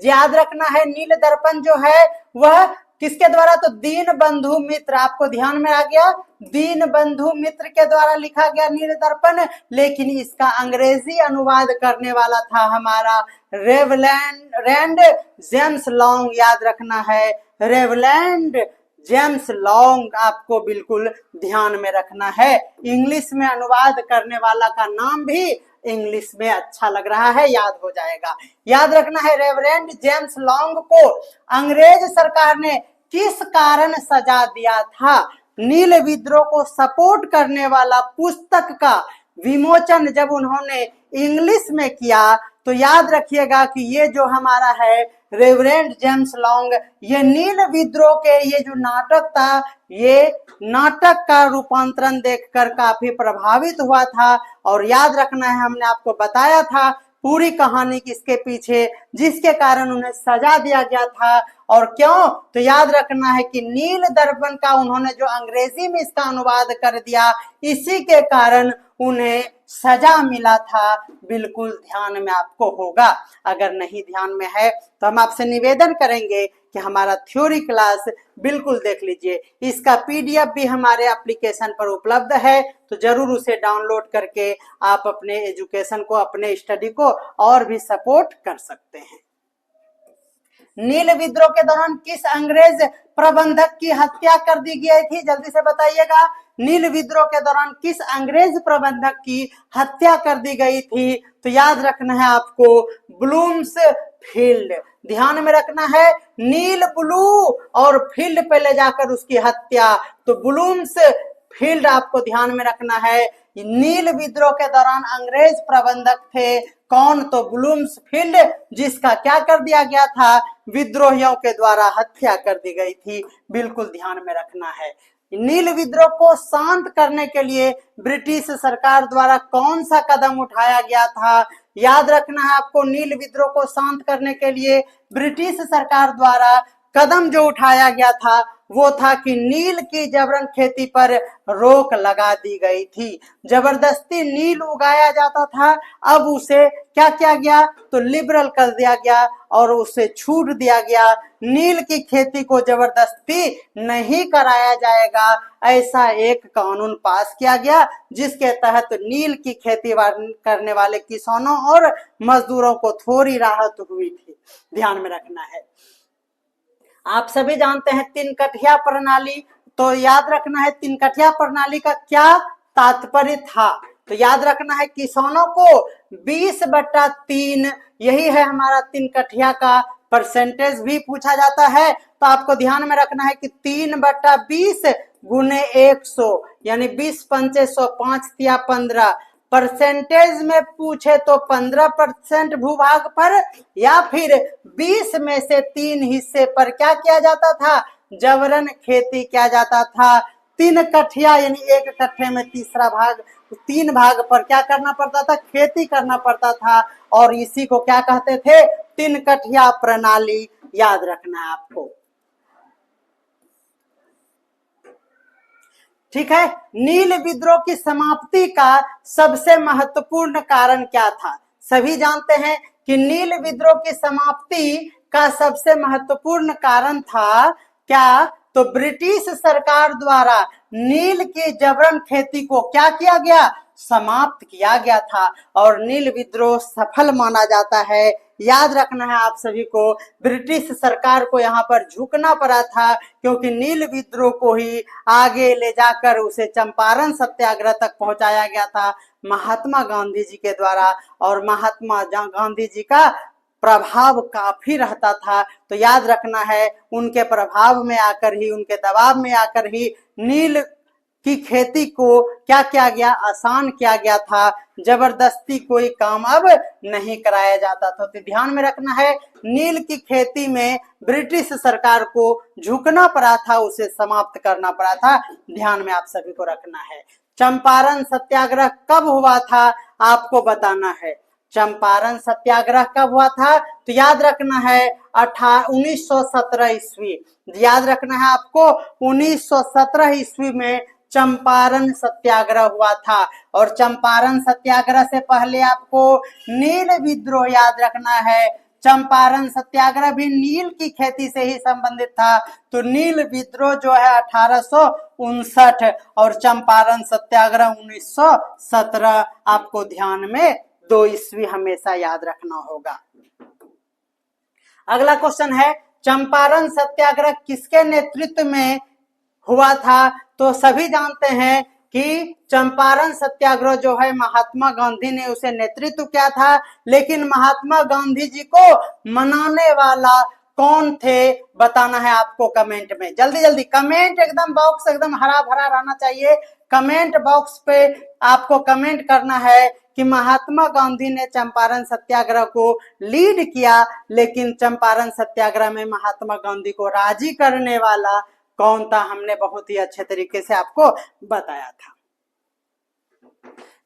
याद रखना है। नील दर्पण जो है वह किसके द्वारा, तो दीनबंधु मित्र, आपको ध्यान में आ गया, दीनबंधु मित्र के द्वारा लिखा गया नील दर्पण। लेकिन इसका अंग्रेजी अनुवाद करने वाला था हमारा रेवलैंड जेम्स लॉन्ग, याद रखना है, रेवलैंड जेम्स लॉन्ग, आपको बिल्कुल ध्यान में रखना है। इंग्लिश में अनुवाद करने वाला का नाम भी इंग्लिश में अच्छा लग रहा है, याद हो जाएगा। याद रखना है, रेवरेंड जेम्स लॉन्ग को अंग्रेज सरकार ने किस कारण सजा दिया था, नील विद्रोह को सपोर्ट करने वाला पुस्तक का विमोचन जब उन्होंने इंग्लिश में किया, तो याद रखिएगा कि ये जो हमारा है रेवरेंड जेम्स लॉन्ग, ये नील विद्रोह के ये जो नाटक था, ये नाटक का रूपांतरण देखकर काफी प्रभावित हुआ था। और याद रखना है, हमने आपको बताया था पूरी कहानी किसके पीछे, जिसके कारण उन्हें सजा दिया गया था। और क्यों, तो याद रखना है कि नील दर्पण का उन्होंने जो अंग्रेजी में इसका अनुवाद कर दिया, इसी के कारण उन्हें सजा मिला था। बिल्कुल ध्यान में आपको होगा, अगर नहीं ध्यान में है तो हम आपसे निवेदन करेंगे कि हमारा थ्योरी क्लास बिल्कुल देख लीजिए। इसका पीडीएफ भी हमारे एप्लीकेशन पर उपलब्ध है, तो जरूर उसे डाउनलोड करके आप अपने एजुकेशन को, अपने स्टडी को और भी सपोर्ट कर सकते हैं। नील विद्रोह के दौरान किस अंग्रेज प्रबंधक की हत्या कर दी गई थी, जल्दी से बताइएगा। नील विद्रोह के दौरान किस अंग्रेज प्रबंधक की हत्या कर दी गई थी, तो याद रखना है आपको ब्लूम्सफील्ड, ध्यान में रखना है। नील ब्लू और फील्ड पे ले जाकर उसकी हत्या, तो ब्लूम्सफील्ड आपको ध्यान में रखना है। नील विद्रोह के दौरान अंग्रेज प्रबंधक थे कौन, तो ब्लूम्सफील्ड, जिसका क्या कर दिया गया था, विद्रोहियों के द्वारा हत्या कर दी गई थी। बिल्कुल ध्यान में रखना है। नील विद्रोह को शांत करने के लिए ब्रिटिश सरकार द्वारा कौन सा कदम उठाया गया था, याद रखना है आपको। नील विद्रोह को शांत करने के लिए ब्रिटिश सरकार द्वारा कदम जो उठाया गया था वो था कि नील की जबरन खेती पर रोक लगा दी गई थी। जबरदस्ती नील उगाया जाता था, अब उसे क्या किया गया, तो लिबरल कर दिया गया और उसे छूट दिया गया। नील की खेती को जबरदस्ती नहीं कराया जाएगा, ऐसा एक कानून पास किया गया, जिसके तहत नील की खेती करने वाले किसानों और मजदूरों को थोड़ी राहत हुई थी। ध्यान में रखना है। आप सभी जानते हैं तीन कठिया प्रणाली, तो याद रखना है तीन कठिया प्रणाली का क्या तात्पर्य था। तो याद रखना है किसानों को 20/3, यही है हमारा तीन कठिया का परसेंटेज भी पूछा जाता है। तो आपको ध्यान में रखना है कि 3/20 गुने 100 यानी 20 पंचे 100, 5 तिया 15। परसेंटेज में पूछे तो 15% भूभाग पर या फिर 20 में से 3 हिस्से पर क्या किया जाता था, जबरन खेती किया जाता था। 3 कठिया यानी 1 कट्ठे में तीसरा भाग, 3 भाग पर क्या करना पड़ता था, खेती करना पड़ता था, और इसी को क्या कहते थे, 3 कठिया प्रणाली। याद रखना है आपको, ठीक है। नील विद्रोह की समाप्ति का सबसे महत्वपूर्ण कारण क्या था। सभी जानते हैं कि नील विद्रोह की समाप्ति का सबसे महत्वपूर्ण कारण था क्या, तो ब्रिटिश सरकार द्वारा नील की जबरन खेती को क्या किया गया, समाप्त किया गया था, और नील विद्रोह सफल माना जाता है। याद रखना है आप सभी को, ब्रिटिश सरकार को यहाँ पर झुकना पड़ा था, क्योंकि नील विद्रोह को ही आगे ले जाकर उसे चंपारण सत्याग्रह तक पहुंचाया गया था महात्मा गांधी जी के द्वारा, और महात्मा गांधी जी का प्रभाव काफी रहता था। तो याद रखना है, उनके प्रभाव में आकर ही, उनके दबाव में आकर ही नील की खेती को क्या किया गया, आसान किया गया था। जबरदस्ती कोई काम अब नहीं कराया जाता था। तो ध्यान में रखना है, नील की खेती में ब्रिटिश सरकार को झुकना पड़ा था, उसे समाप्त करना पड़ा था। ध्यान में आप सभी को रखना है। चंपारण सत्याग्रह कब हुआ था, आपको बताना है। चंपारण सत्याग्रह कब हुआ था, तो याद रखना है 1917 ईस्वी। याद रखना है आपको, 1917 ईस्वी में चंपारण सत्याग्रह हुआ था। और चंपारण सत्याग्रह से पहले आपको नील विद्रोह याद रखना है। चंपारण सत्याग्रह भी नील की खेती से ही संबंधित था। तो नील विद्रोह जो है 1859 और चंपारण सत्याग्रह 1917। आपको ध्यान में 2 ईस्वी हमेशा याद रखना होगा। अगला क्वेश्चन है, चंपारण सत्याग्रह किसके नेतृत्व में हुआ था। तो सभी जानते हैं कि चंपारण सत्याग्रह जो है महात्मा गांधी ने उसे नेतृत्व किया था, लेकिन महात्मा गांधी जी को मनाने वाला कौन थे, बताना है आपको कमेंट में। जल्दी जल्दी कमेंट, एकदम बॉक्स एकदम हरा भरा रहना चाहिए। कमेंट बॉक्स पे आपको कमेंट करना है कि महात्मा गांधी ने चंपारण सत्याग्रह को लीड किया, लेकिन चंपारण सत्याग्रह में महात्मा गांधी को राजी करने वाला कौन था, हमने बहुत ही अच्छे तरीके से आपको बताया था।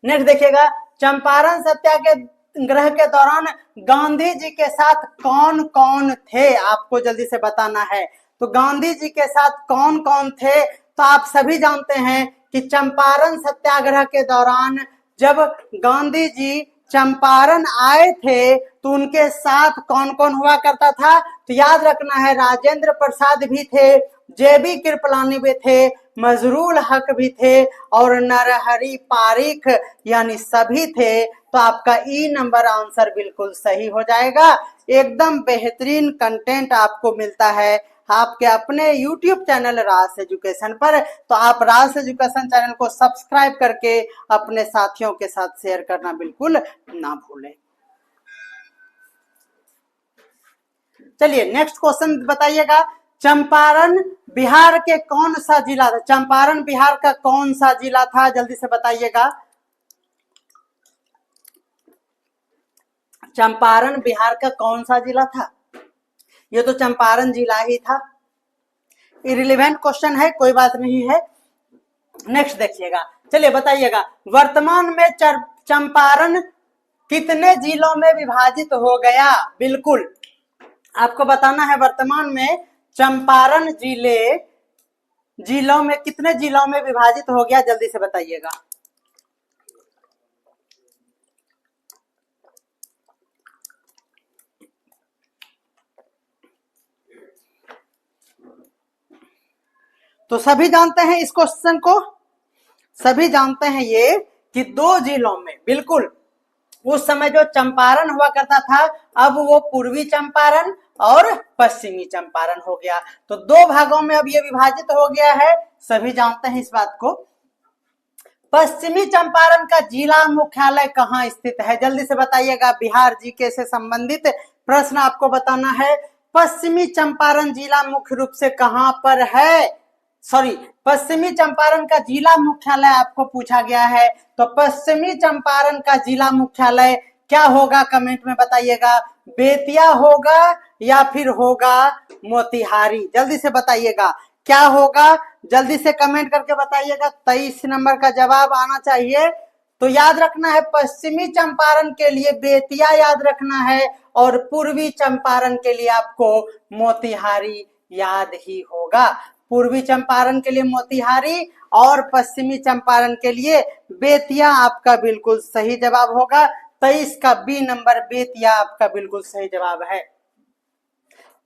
नेक्स्ट देखिएगा, चंपारण सत्याग्रह के दौरान गांधी जी के साथ कौन कौन थे, आपको जल्दी से बताना है। तो गांधी जी के साथ कौन कौन थे, तो आप सभी जानते हैं कि चंपारण सत्याग्रह के दौरान जब गांधी जी चंपारण आए थे तो उनके साथ कौन कौन हुआ करता था। तो याद रखना है, राजेंद्र प्रसाद भी थे, जेबी कृपलानी भी थे, मजरूल हक भी थे, और नरहरि पारिख यानी सभी थे। तो आपका ई नंबर आंसर बिल्कुल सही हो जाएगा। एकदम बेहतरीन कंटेंट आपको मिलता है आपके अपने YouTube चैनल रास एजुकेशन पर। तो आप रास एजुकेशन चैनल को सब्सक्राइब करके अपने साथियों के साथ शेयर करना बिल्कुल ना भूलें। चलिए नेक्स्ट क्वेश्चन बताइएगा, चंपारण बिहार के कौन सा जिला था। चंपारण बिहार का कौन सा जिला था, जल्दी से बताइएगा। चंपारण बिहार का कौन सा जिला था, ये तो चंपारण जिला ही था। इरिलेवेंट क्वेश्चन है, कोई बात नहीं है। नेक्स्ट देखिएगा, चलिए बताइएगा, वर्तमान में चंपारण कितने जिलों में विभाजित हो गया। बिल्कुल आपको बताना है, वर्तमान में चंपारण जिले जिलों में, कितने जिलों में विभाजित हो गया, जल्दी से बताइएगा। तो सभी जानते हैं इस क्वेश्चन को, सभी जानते हैं ये कि 2 जिलों में, बिल्कुल उस समय जो चंपारण हुआ करता था अब वो पूर्वी चंपारण और पश्चिमी चंपारण हो गया। तो 2 भागों में अब ये विभाजित हो गया है, सभी जानते हैं इस बात को। पश्चिमी चंपारण का जिला मुख्यालय कहाँ स्थित है, जल्दी से बताइएगा। बिहार जीके से संबंधित प्रश्न आपको बताना है। पश्चिमी चंपारण जिला मुख्य रूप से कहां पर है, सॉरी, पश्चिमी चंपारण का जिला मुख्यालय आपको पूछा गया है। तो पश्चिमी चंपारण का जिला मुख्यालय क्या होगा, कमेंट में बताइएगा। बेतिया होगा या फिर होगा मोतिहारी, जल्दी से बताइएगा क्या होगा, जल्दी से कमेंट करके बताइएगा। 23 नंबर का जवाब आना चाहिए। तो याद रखना है, पश्चिमी चंपारण के लिए बेतिया याद रखना है और पूर्वी चंपारण के लिए आपको मोतिहारी याद ही होगा। पूर्वी चंपारण के लिए मोतिहारी और पश्चिमी चंपारण के लिए बेतिया आपका बिल्कुल सही जवाब होगा। 23 का बी नंबर बेतिया आपका बिल्कुल सही जवाब है।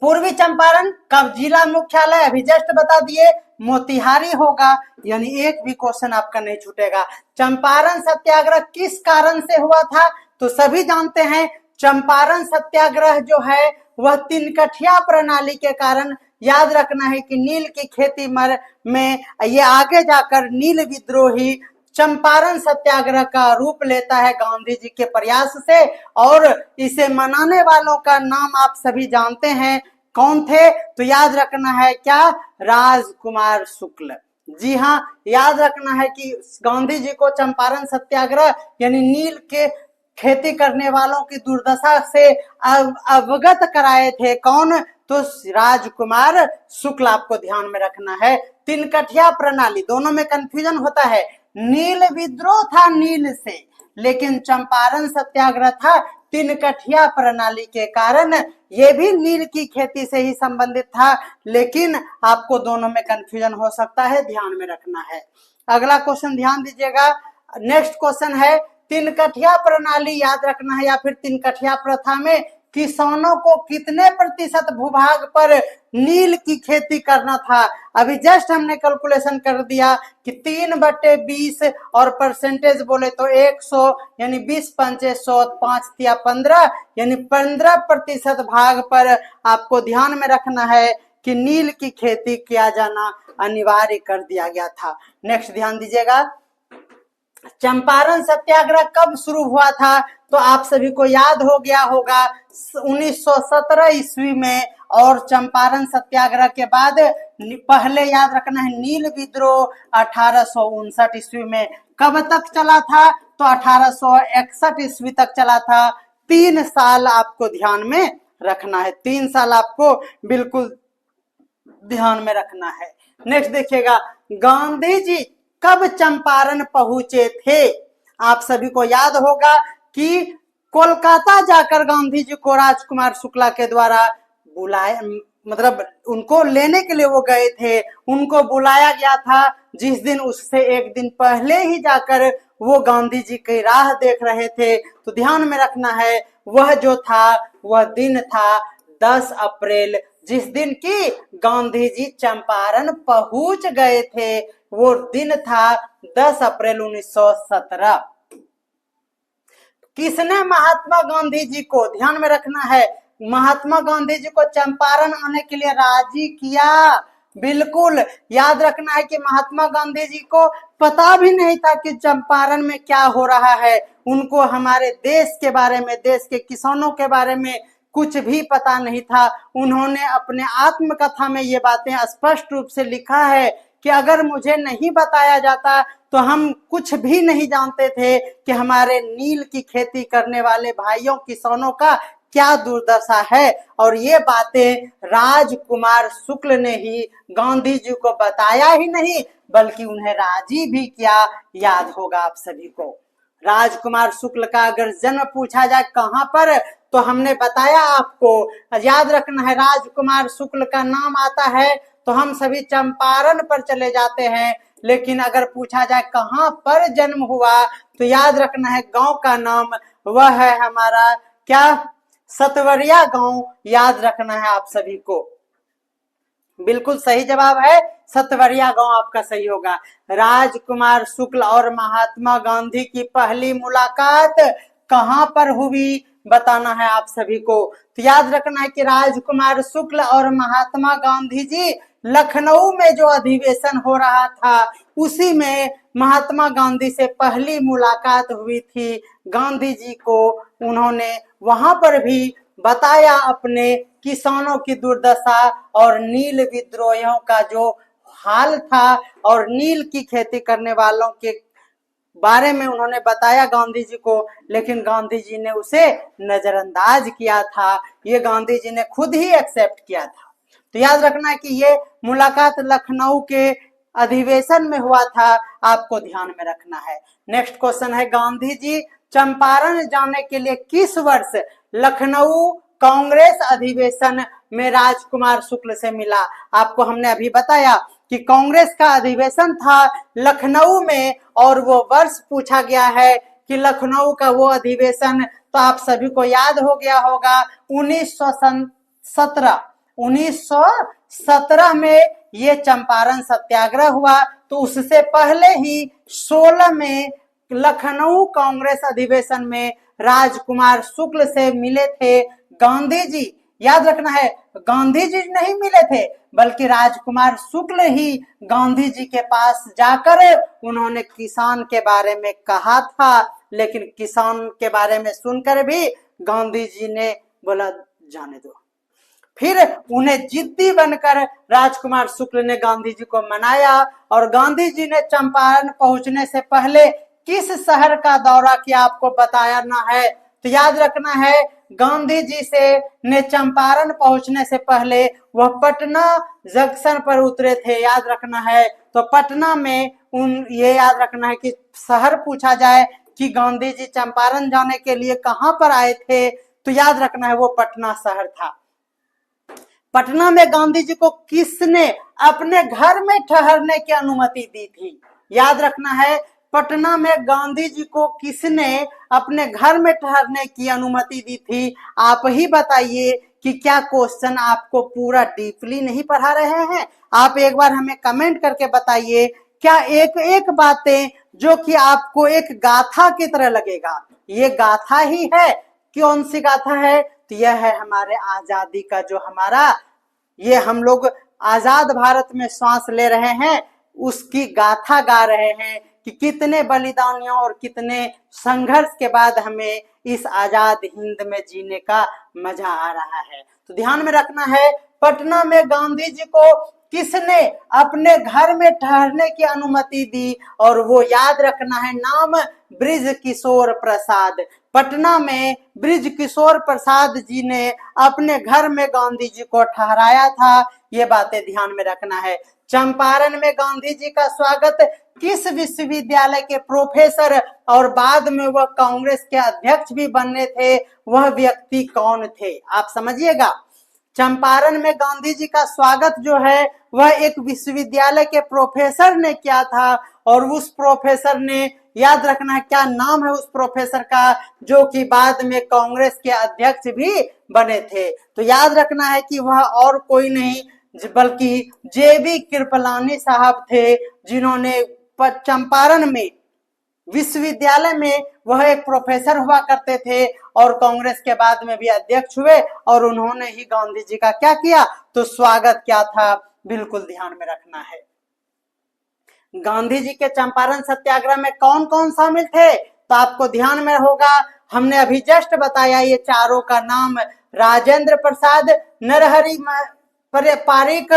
पूर्वी चंपारण का जिला मुख्यालय अभी जस्ट बता दिए, मोतिहारी होगा, यानी एक भी क्वेश्चन आपका नहीं छूटेगा। चंपारण सत्याग्रह किस कारण से हुआ था, तो सभी जानते हैं चंपारण सत्याग्रह जो है वह 3 कठिया प्रणाली के कारण। याद रखना है कि नील की खेती में ये आगे जाकर नील विद्रोही चंपारण सत्याग्रह का रूप लेता है गांधी जी के प्रयास से, और इसे मनाने वालों का नाम आप सभी जानते हैं, कौन थे, तो याद रखना है क्या, राजकुमार शुक्ल। जी हाँ, याद रखना है कि गांधी जी को चंपारण सत्याग्रह यानी नील के खेती करने वालों की दुर्दशा से अवगत कराए थे, कौन, तो राजकुमार शुक्ल आपको ध्यान में रखना है। 3 कठिया प्रणाली, दोनों में कंफ्यूजन होता है। नील विद्रोह था नील से, लेकिन चंपारण सत्याग्रह था 3 कठिया प्रणाली के कारण। ये भी नील की खेती से ही संबंधित था, लेकिन आपको दोनों में कंफ्यूजन हो सकता है, ध्यान में रखना है। अगला क्वेश्चन ध्यान दीजिएगा, नेक्स्ट क्वेश्चन है 3 कठिया प्रणाली याद रखना है या फिर 3 कठिया प्रथा में किसानों को कितने प्रतिशत भूभाग पर नील की खेती करना था। अभी जस्ट हमने कैलकुलेशन कर दिया कि 3/20 और परसेंटेज बोले तो 100, यानी 20 पंचे 100, 5 तिया 15, यानी 15% भाग पर आपको ध्यान में रखना है कि नील की खेती किया जाना अनिवार्य कर दिया गया था। नेक्स्ट ध्यान दीजिएगा, चंपारण सत्याग्रह कब शुरू हुआ था, तो आप सभी को याद हो गया होगा 1917 ईस्वी में, और चंपारण सत्याग्रह के बाद पहले याद रखना है नील विद्रोह 1859 ईस्वी में। कब तक चला था, तो 1861 ईस्वी तक चला था। 3 साल आपको ध्यान में रखना है, 3 साल आपको बिल्कुल ध्यान में रखना है। नेक्स्ट देखिएगा, गांधी जी कब चंपारण पहुंचे थे, आप सभी को याद होगा कि कोलकाता जाकर गांधी जी को राजकुमार शुक्ला के द्वारा बुलाया, मतलब उनको लेने के लिए वो गए थे, उनको बुलाया गया था। जिस दिन उससे एक दिन पहले ही जाकर वो गांधी जी की राह देख रहे थे। तो ध्यान में रखना है, वह जो था वह दिन था 10 अप्रैल, जिस दिन की गांधी जी चंपारण पहुंच गए थे, वो दिन था 10 अप्रैल 1917। किसने महात्मा गांधी जी को, ध्यान में रखना है, महात्मा गांधी जी को चंपारण आने के लिए राजी किया। बिल्कुल याद रखना है कि महात्मा गांधी जी को पता भी नहीं था कि चंपारण में क्या हो रहा है। उनको हमारे देश के बारे में, देश के किसानों के बारे में कुछ भी पता नहीं था। उन्होंने अपने आत्मकथा में ये बातें स्पष्ट रूप से लिखा है कि अगर मुझे नहीं बताया जाता तो हम कुछ भी नहीं जानते थे कि हमारे नील की खेती करने वाले भाइयों किसानों का क्या दुर्दशा है। और ये बातें राजकुमार शुक्ल ने ही गांधी जी को बताया ही नहीं, बल्कि उन्हें राजी भी किया। याद होगा आप सभी को, राजकुमार शुक्ल का अगर जन्म पूछा जाए कहां पर, तो हमने बताया आपको, याद रखना है, राजकुमार शुक्ल का नाम आता है तो हम सभी चंपारण पर चले जाते हैं, लेकिन अगर पूछा जाए कहां पर जन्म हुआ तो याद रखना है गांव का नाम, वह है हमारा क्या, सतवरिया गांव, याद रखना है आप सभी को। बिल्कुल सही जवाब है सतवरिया गांव, आपका सही होगा। राजकुमार शुक्ल और महात्मा गांधी की पहली मुलाकात कहां पर हुई, बताना है आप सभी को। तो याद रखना है कि राजकुमार शुक्ल और महात्मा गांधी जी लखनऊ में जो अधिवेशन हो रहा था उसी में महात्मा गांधी से पहली मुलाकात हुई थी। गांधी जी को उन्होंने वहां पर भी बताया अपने किसानों की दुर्दशा और नील विद्रोहियों का जो हाल था, और नील की खेती करने वालों के बारे में उन्होंने बताया गांधी जी को, लेकिन गांधी जी ने उसे नजरअंदाज किया था। ये गांधी जी ने खुद ही एक्सेप्ट किया था। तो याद रखना है कि ये मुलाकात लखनऊ के अधिवेशन में हुआ था, आपको ध्यान में रखना है। नेक्स्ट क्वेश्चन है, गांधी जी चंपारण जाने के लिए किस वर्ष लखनऊ कांग्रेस अधिवेशन में राजकुमार शुक्ल से मिला। आपको हमने अभी बताया कि कांग्रेस का अधिवेशन था लखनऊ में, और वो वर्ष पूछा गया है कि लखनऊ का वो अधिवेशन, तो आप सभी को याद हो गया होगा 1917। 1917 में ये चंपारण सत्याग्रह हुआ। तो उससे पहले ही 16 में लखनऊ कांग्रेस अधिवेशन में राजकुमार शुक्ल से मिले थे गांधी जी। याद रखना है गांधी जी नहीं मिले थे, बल्कि राजकुमार शुक्ल ही गांधी जी के पास जाकर उन्होंने किसान के बारे में कहा था, लेकिन किसान के बारे में सुनकर भी गांधी जी ने बोला जाने दो। फिर उन्हें जिद्दी बनकर राजकुमार शुक्ल ने गांधी जी को मनाया, और गांधी जी ने चंपारण पहुंचने से पहले किस शहर का दौरा किया आपको बताना है। तो याद रखना है गांधी जी से ने चंपारण पहुंचने से पहले वह पटना जंक्शन पर उतरे थे, याद रखना है। तो पटना में ये याद रखना है कि शहर पूछा जाए कि गांधी जी चंपारण जाने के लिए कहां पर आए थे, तो याद रखना है वो पटना शहर था। पटना में गांधी जी को किसने अपने घर में ठहरने की अनुमति दी थी। याद रखना है पटना में गांधी जी को किसने अपने घर में ठहरने की अनुमति दी थी। आप ही बताइए कि क्या क्वेश्चन आपको पूरा डीपली नहीं पढ़ा रहे हैं। आप एक बार हमें कमेंट करके बताइए, क्या एक एक बातें जो कि आपको एक गाथा की तरह लगेगा, ये गाथा ही है। कौन सी गाथा है, तो यह है हमारे आजादी का जो हमारा, ये हम लोग आजाद भारत में सांस ले रहे हैं उसकी गाथा गा रहे हैं कि कितने बलिदानियों और कितने संघर्ष के बाद हमें इस आजाद हिंद में जीने का मजा आ रहा है। तो ध्यान में रखना है पटना में गांधी जी को किसने अपने घर में ठहरने की अनुमति दी, और वो याद रखना है नाम ब्रिज किशोर प्रसाद। पटना में ब्रिज किशोर प्रसाद जी ने अपने घर में गांधी जी को ठहराया था, ये बातें ध्यान में रखना है। चंपारण में गांधी जी का स्वागत किस विश्वविद्यालय के प्रोफेसर और बाद में वह कांग्रेस के अध्यक्ष भी बनने थे, वह व्यक्ति कौन थे, आप समझिएगा। चंपारण में गांधी जी का स्वागत जो है वह एक विश्वविद्यालय के प्रोफेसर ने किया था, और उस प्रोफेसर ने, याद रखना है क्या नाम है उस प्रोफेसर का, जो कि बाद में कांग्रेस के अध्यक्ष भी बने थे। तो याद रखना है कि वह और कोई नहीं बल्कि जेबी कृपलानी साहब थे, जिन्होंने चंपारण में विश्वविद्यालय में वह एक प्रोफेसर हुआ करते थे और कांग्रेस के बाद में भी अध्यक्ष हुए, और उन्होंने ही गांधी जी का क्या किया, तो स्वागत किया था। बिल्कुल ध्यान में रखना है। गांधी जी के चंपारण सत्याग्रह में कौन कौन शामिल थे, तो आपको ध्यान में होगा, हमने अभी जस्ट बताया ये चारों का नाम, राजेंद्र प्रसाद, नरहरि पारिक,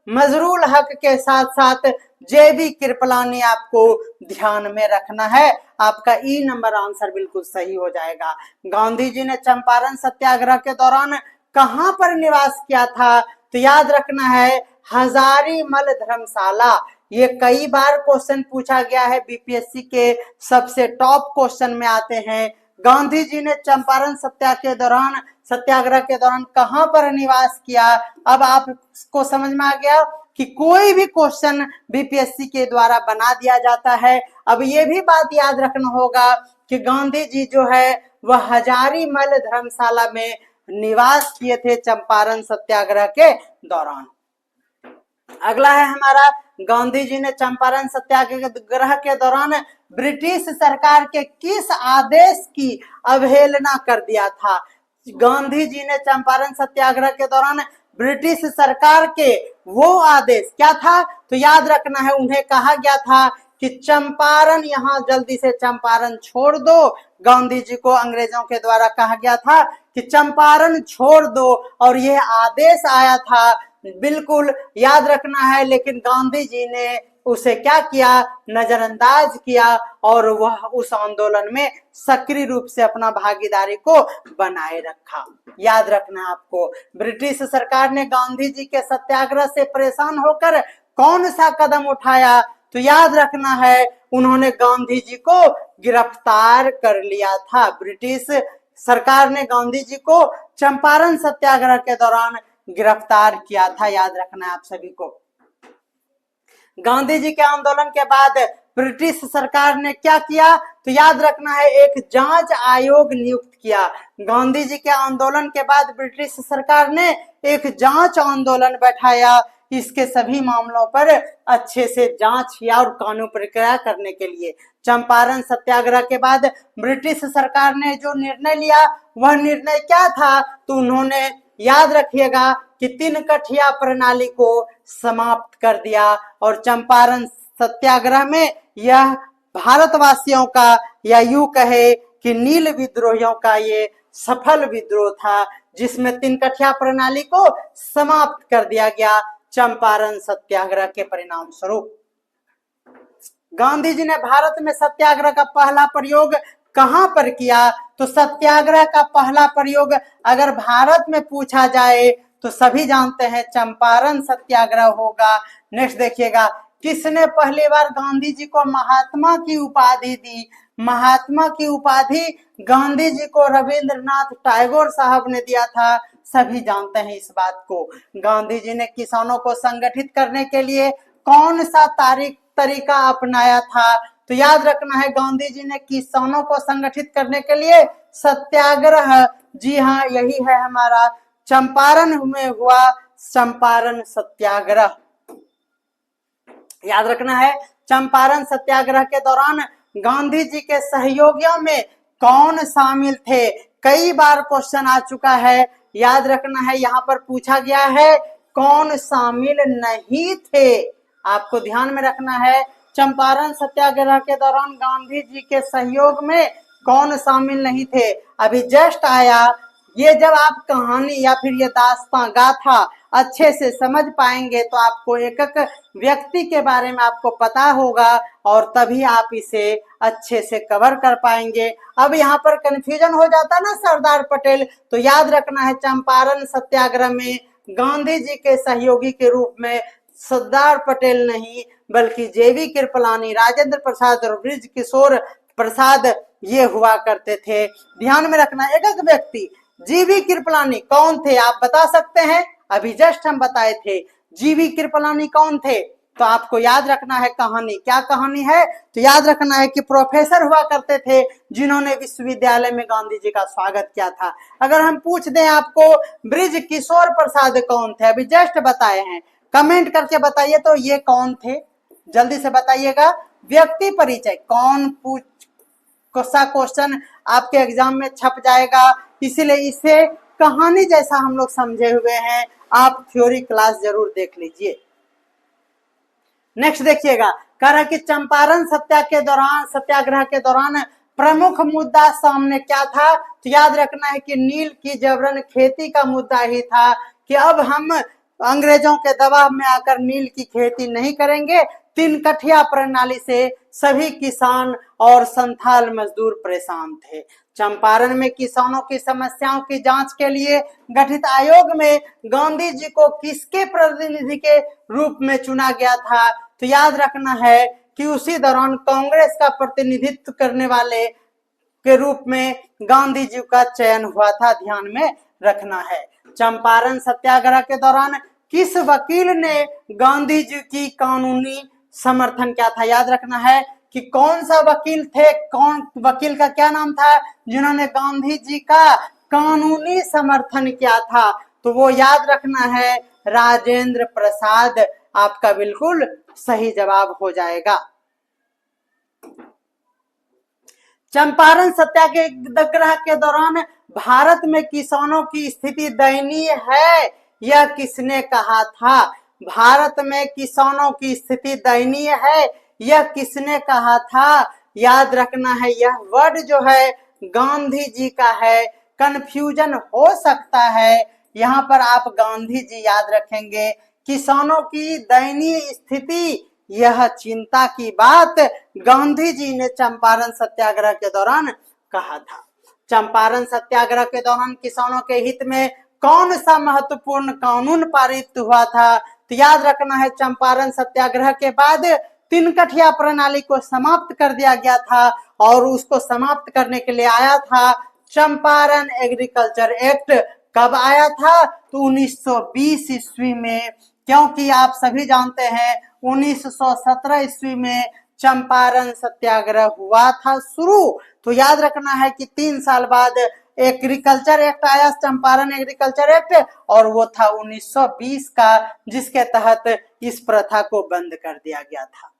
मजरूल हक के साथ साथ जेबी कृपलानी, आपको ध्यान में रखना है। आपका ई नंबर आंसर बिल्कुल सही हो जाएगा। गांधी जी ने चंपारण सत्याग्रह के दौरान कहां पर निवास किया था, तो याद रखना है हजारीमल धर्मशाला। ये कई बार क्वेश्चन पूछा गया है, बीपीएससी के सबसे टॉप क्वेश्चन में आते हैं। गांधी जी ने चंपारण सत्याग्रह के दौरान कहां पर निवास किया। अब आपको समझ में आ गया कि कोई भी क्वेश्चन बीपीएससी के द्वारा बना दिया जाता है। अब ये भी बात याद रखना होगा कि गांधी जी जो है वह हजारीमल धर्मशाला में निवास किए थे चंपारण सत्याग्रह के दौरान। अगला है हमारा, गांधी जी ने चंपारण सत्याग्रह के दौरान ब्रिटिश सरकार के किस आदेश की अवहेलना कर दिया था? गांधी जी ने चंपारण सत्याग्रह के दौरान ब्रिटिश सरकार के वो आदेश क्या था? तो याद रखना है, उन्हें कहा गया था कि चंपारण, यहाँ जल्दी से चंपारण छोड़ दो। गांधी जी को अंग्रेजों के द्वारा कहा गया था कि चंपारण छोड़ दो और यह आदेश आया था, बिल्कुल याद रखना है। लेकिन गांधी जी ने उसे क्या किया? नजरअंदाज किया और वह उस आंदोलन में सक्रिय रूप से अपना भागीदारी को बनाए रखा। याद रखना है आपको, ब्रिटिश सरकार ने गांधी जी के सत्याग्रह से परेशान होकर कौन सा कदम उठाया? तो याद रखना है, उन्होंने गांधी जी को गिरफ्तार कर लिया था। ब्रिटिश सरकार ने गांधी जी को चंपारण सत्याग्रह के दौरान गिरफ्तार किया था। याद रखना है आप सभी को। गांधी जी के आंदोलन के बाद ब्रिटिश सरकार ने क्या किया? तो याद रखना है, एक जांच आयोग नियुक्त किया। गांधी जी के आंदोलन के बाद ब्रिटिश सरकार ने एक जांच आंदोलन बैठाया, इसके सभी मामलों पर अच्छे से जांच किया और कानून प्रक्रिया करने के लिए। चंपारण सत्याग्रह के बाद ब्रिटिश सरकार ने जो निर्णय लिया वह निर्णय क्या था? तो उन्होंने, याद रखिएगा, कि 3 कठिया प्रणाली को समाप्त कर दिया और चंपारण सत्याग्रह में यह भारतवासियों का, या यूं कहे कि नील विद्रोहियों का ये सफल विद्रोह था, जिसमें 3 कठिया प्रणाली को समाप्त कर दिया गया चंपारण सत्याग्रह के परिणाम स्वरूप। गांधी जी ने भारत में सत्याग्रह का पहला प्रयोग कहां पर किया? तो सत्याग्रह का पहला प्रयोग अगर भारत में पूछा जाए तो सभी जानते हैं चंपारण सत्याग्रह होगा। नेक्स्ट देखिएगा, किसने पहली बार गांधी जी को महात्मा की उपाधि दी? महात्मा की उपाधि गांधी जी को रविंद्रनाथ टैगोर साहब ने दिया था, सभी जानते हैं इस बात को। गांधी जी ने किसानों को संगठित करने के लिए कौन सा तरीका अपनाया था? तो याद रखना है, गांधी जी ने किसानों को संगठित करने के लिए सत्याग्रह, जी हाँ यही है हमारा चंपारण में हुआ चंपारण सत्याग्रह। याद रखना है, चंपारण सत्याग्रह के दौरान गांधी जी के सहयोगियों में कौन शामिल थे? कई बार क्वेश्चन आ चुका है, याद रखना है, यहाँ पर पूछा गया है कौन शामिल नहीं थे। आपको ध्यान में रखना है, चंपारण सत्याग्रह के दौरान गांधी जी के सहयोग में कौन शामिल नहीं थे? अभी जस्ट आया। ये जब आप कहानी या फिर ये दास्तां गाथा अच्छे से समझ पाएंगे तो आपको एक एक व्यक्ति के बारे में आपको पता होगा और तभी आप इसे अच्छे से कवर कर पाएंगे। अब यहाँ पर कंफ्यूजन हो जाता ना सरदार पटेल, तो याद रखना है चंपारण सत्याग्रह में गांधी जी के सहयोगी के रूप में सरदार पटेल नहीं बल्कि जेवी कृपलानी, राजेंद्र प्रसाद और ब्रिज किशोर प्रसाद ये हुआ करते थे। ध्यान में रखना, एक एक व्यक्ति। जीवी कृपलानी कौन थे आप बता सकते हैं? अभी जस्ट हम बताए थे। जीवी कृपलानी कौन थे? तो आपको याद रखना है कहानी। क्या कहानी है? तो याद रखना है कि प्रोफेसर हुआ करते थे जिन्होंने विश्वविद्यालय में गांधी जी का स्वागत किया था। अगर हम पूछ दें आपको ब्रिज किशोर प्रसाद कौन थे, अभी जस्ट बताए हैं, कमेंट करके बताइए तो ये कौन थे, जल्दी से बताइएगा। व्यक्ति परिचय कौन सा क्वेश्चन आपके एग्जाम में छप जाएगा, इसीलिए इसे कहानी जैसा हम लोग समझे हुए हैं। आप थ्योरी क्लास जरूर देख लीजिए। नेक्स्ट देखिएगा, कह रहा है कि चंपारण सत्याग्रह के दौरान प्रमुख मुद्दा सामने क्या था? तो याद रखना है कि नील की जबरन खेती का मुद्दा ही था कि अब हम अंग्रेजों के दबाव में आकर नील की खेती नहीं करेंगे। 3 कठिया प्रणाली से सभी किसान और संथाल मजदूर परेशान थे। चंपारण में किसानों की समस्याओं की जांच के लिए गठित आयोग में गांधी जी को किसके प्रतिनिधि के रूप में चुना गया था? तो याद रखना है कि उसी दौरान कांग्रेस का प्रतिनिधित्व करने वाले के रूप में गांधी जी का चयन हुआ था। ध्यान में रखना है। चंपारण सत्याग्रह के दौरान किस वकील ने गांधी जी की कानूनी समर्थन किया था? याद रखना है कि कौन सा वकील थे, कौन वकील का क्या नाम था जिन्होंने गांधी जी का कानूनी समर्थन किया था? तो वो याद रखना है राजेंद्र प्रसाद, आपका बिल्कुल सही जवाब हो जाएगा। चंपारण सत्याग्रह के दौरान भारत में किसानों की स्थिति दयनीय है, यह किसने कहा था? भारत में किसानों की स्थिति दयनीय है, यह किसने कहा था? याद रखना है यह वर्ड जो है गांधी जी का है। कंफ्यूजन हो सकता है, यहाँ पर आप गांधी जी याद रखेंगे। किसानों की दयनीय स्थिति, यह चिंता की बात गांधी जी ने चंपारण सत्याग्रह के दौरान कहा था। चंपारण सत्याग्रह के दौरान किसानों के हित में कौन सा महत्वपूर्ण कानून पारित हुआ था? तो याद रखना है चंपारण सत्याग्रह के बाद तिनकठिया प्रणाली को समाप्त कर दिया गया था और उसको समाप्त करने के लिए आया था चंपारण एग्रीकल्चर एक्ट। कब आया था? तो 1920 ईस्वी में, क्योंकि आप सभी जानते हैं 1917 ईस्वी में चंपारण सत्याग्रह हुआ था शुरू। तो याद रखना है कि 3 साल बाद एग्रीकल्चर एक्ट आया, चंपारण एग्रीकल्चर एक्ट, और वो था 1920 का, जिसके तहत इस प्रथा को बंद कर दिया गया था।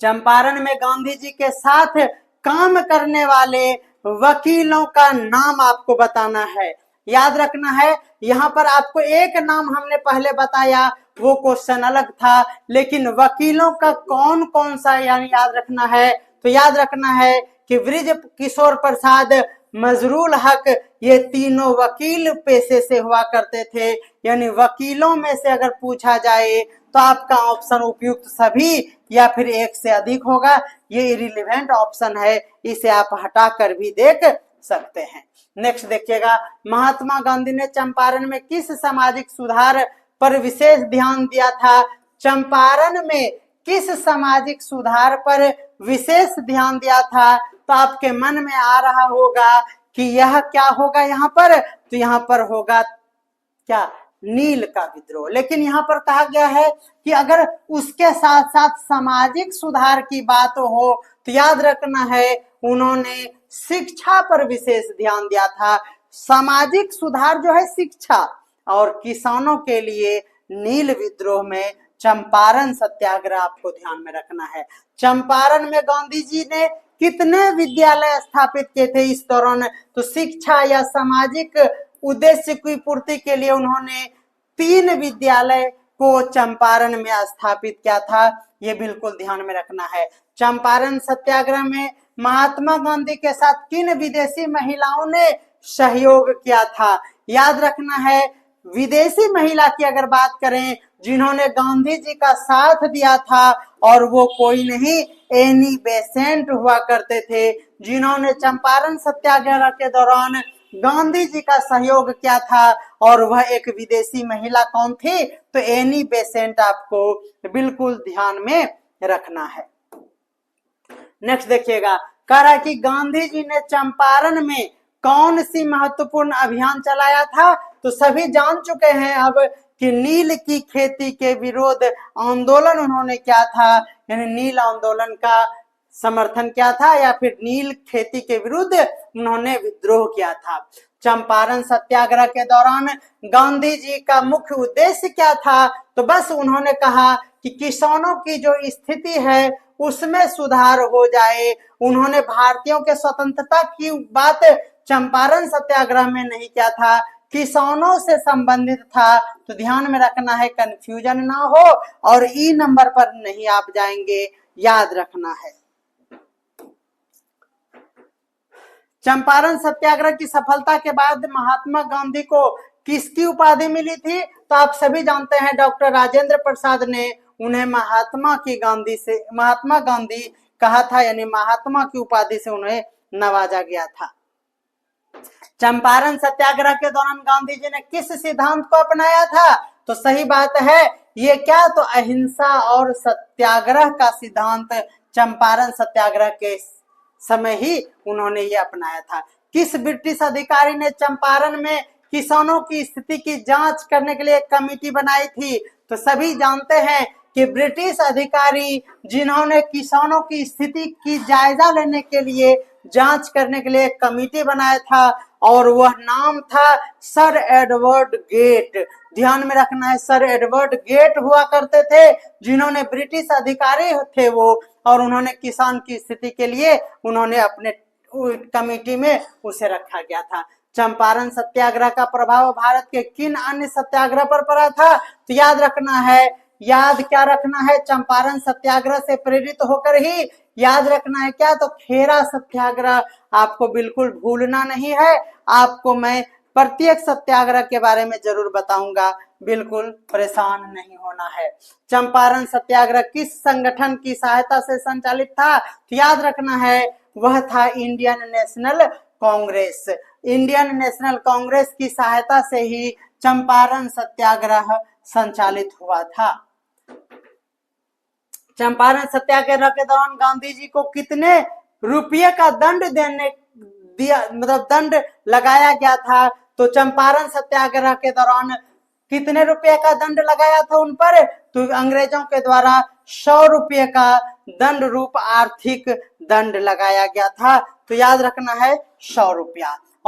चंपारण में गांधी जी के साथ काम करने वाले वकीलों का नाम आपको बताना है। याद रखना है, यहाँ पर आपको एक नाम हमने पहले बताया, वो क्वेश्चन अलग था, लेकिन वकीलों का कौन कौन सा यानी याद रखना है। तो याद रखना है कि बृज किशोर प्रसाद, मजरूल हक, ये तीनों वकील पेशे से हुआ करते थे। यानी वकीलों में से अगर पूछा जाए तो आपका ऑप्शन उपयुक्त सभी या फिर एक से अधिक होगा। ये इरिलेवेंट ऑप्शन है, इसे आप हटा कर भी देख सकते हैं। नेक्स्ट देखिएगा, महात्मा गांधी ने चंपारण में किस सामाजिक सुधार पर विशेष ध्यान दिया था? चंपारण में किस सामाजिक सुधार पर विशेष ध्यान दिया था? तो आपके मन में आ रहा होगा कि यह क्या होगा यहाँ पर? तो यहाँ पर होगा क्या? नील का विद्रोह। लेकिन यहाँ पर कहा गया है कि अगर उसके साथ साथ सामाजिक सुधार की बात हो तो याद रखना है उन्होंने शिक्षा पर विशेष ध्यान दिया था। सामाजिक सुधार जो है शिक्षा, और किसानों के लिए नील विद्रोह में चंपारण सत्याग्रह आपको ध्यान में रखना है। चंपारण में गांधी जी ने कितने विद्यालय स्थापित किए थे इस दौरान? तो शिक्षा या सामाजिक उद्देश्य की पूर्ति के लिए उन्होंने 3 विद्यालय को चंपारण में स्थापित किया था, ये बिल्कुल ध्यान में रखना है। चंपारण सत्याग्रह में महात्मा गांधी के साथ किन विदेशी महिलाओं ने सहयोग किया था? याद रखना है, विदेशी महिला की अगर बात करें जिन्होंने गांधी जी का साथ दिया था, और वो कोई नहीं एनी बेसेंट हुआ करते थे, जिन्होंने चंपारण सत्याग्रह के दौरान गांधी जी का सहयोग किया था, और वह एक विदेशी महिला कौन थी? तो एनी बेसेंट आपको बिल्कुल ध्यान में रखना है। नेक्स्ट देखिएगा, कह रहा है कि गांधी जी ने चंपारण में कौन सी महत्वपूर्ण अभियान चलाया था? तो सभी जान चुके हैं अब कि नील की खेती के विरोध आंदोलन उन्होंने किया था, यानी नील आंदोलन का समर्थन किया था, या फिर नील खेती के विरुद्ध उन्होंने विद्रोह किया था। चंपारण सत्याग्रह के दौरान गांधी जी का मुख्य उद्देश्य क्या था? तो बस उन्होंने कहा कि किसानों की जो स्थिति है उसमें सुधार हो जाए। उन्होंने भारतीयों के स्वतंत्रता की बात चंपारण सत्याग्रह में नहीं किया था, किसानों से संबंधित था। तो ध्यान में रखना है, कंफ्यूजन ना हो, और ई नंबर पर नहीं आप जाएंगे, याद रखना है। चंपारण सत्याग्रह की सफलता के बाद महात्मा गांधी को किसकी उपाधि मिली थी? तो आप सभी जानते हैं डॉक्टर राजेंद्र प्रसाद ने उन्हें महात्मा गांधी कहा था, यानी महात्मा की उपाधि से उन्हें नवाजा गया था। चंपारण सत्याग्रह के दौरान गांधी जी ने किस सिद्धांत को अपनाया था? तो सही बात है, ये क्या? तो अहिंसा और सत्याग्रह का सिद्धांत चंपारण सत्याग्रह के समय ही उन्होंने ये अपनाया था। किस ब्रिटिश अधिकारी ने चंपारण में किसानों की स्थिति की जांच करने के लिए एक कमेटी बनाई थी। तो सभी जानते हैं कि ब्रिटिश अधिकारी जिन्होंने किसानों की स्थिति की जायजा लेने के लिए, जांच करने के लिए एक कमेटी बनाया था और वह नाम था सर एडवर्ड गेट। ध्यान में रखना है, सर एडवर्ड गेट हुआ करते थे, जिन्होंने ब्रिटिश अधिकारी थे वो, और उन्होंने किसान की स्थिति के लिए उन्होंने अपने कमेटी में उसे रखा गया था। चंपारण सत्याग्रह का प्रभाव भारत के किन अन्य सत्याग्रह पर पड़ा था? तो याद रखना है, याद क्या रखना है, चंपारण सत्याग्रह से प्रेरित होकर ही याद रखना है क्या? तो खेरा सत्याग्रह आपको बिल्कुल भूलना नहीं है। आपको मैं प्रत्येक सत्याग्रह के बारे में जरूर बताऊंगा, बिल्कुल परेशान नहीं होना है। चंपारण सत्याग्रह किस संगठन की सहायता से संचालित था? तो याद रखना है, वह था Indian national Congress. Indian national Congress की सहायता से ही चंपारण सत्याग्रह संचालित हुआ था। चंपारण सत्याग्रह के दौरान गांधी जी को कितने रुपये का दंड दंड लगाया गया था? तो चंपारण सत्याग्रह के दौरान कितने रुपये का दंड लगाया था उन पर? तो अंग्रेजों के द्वारा 100 रुपये का दंड रूप आर्थिक दंड लगाया गया था। तो याद रखना है 100 रुपया।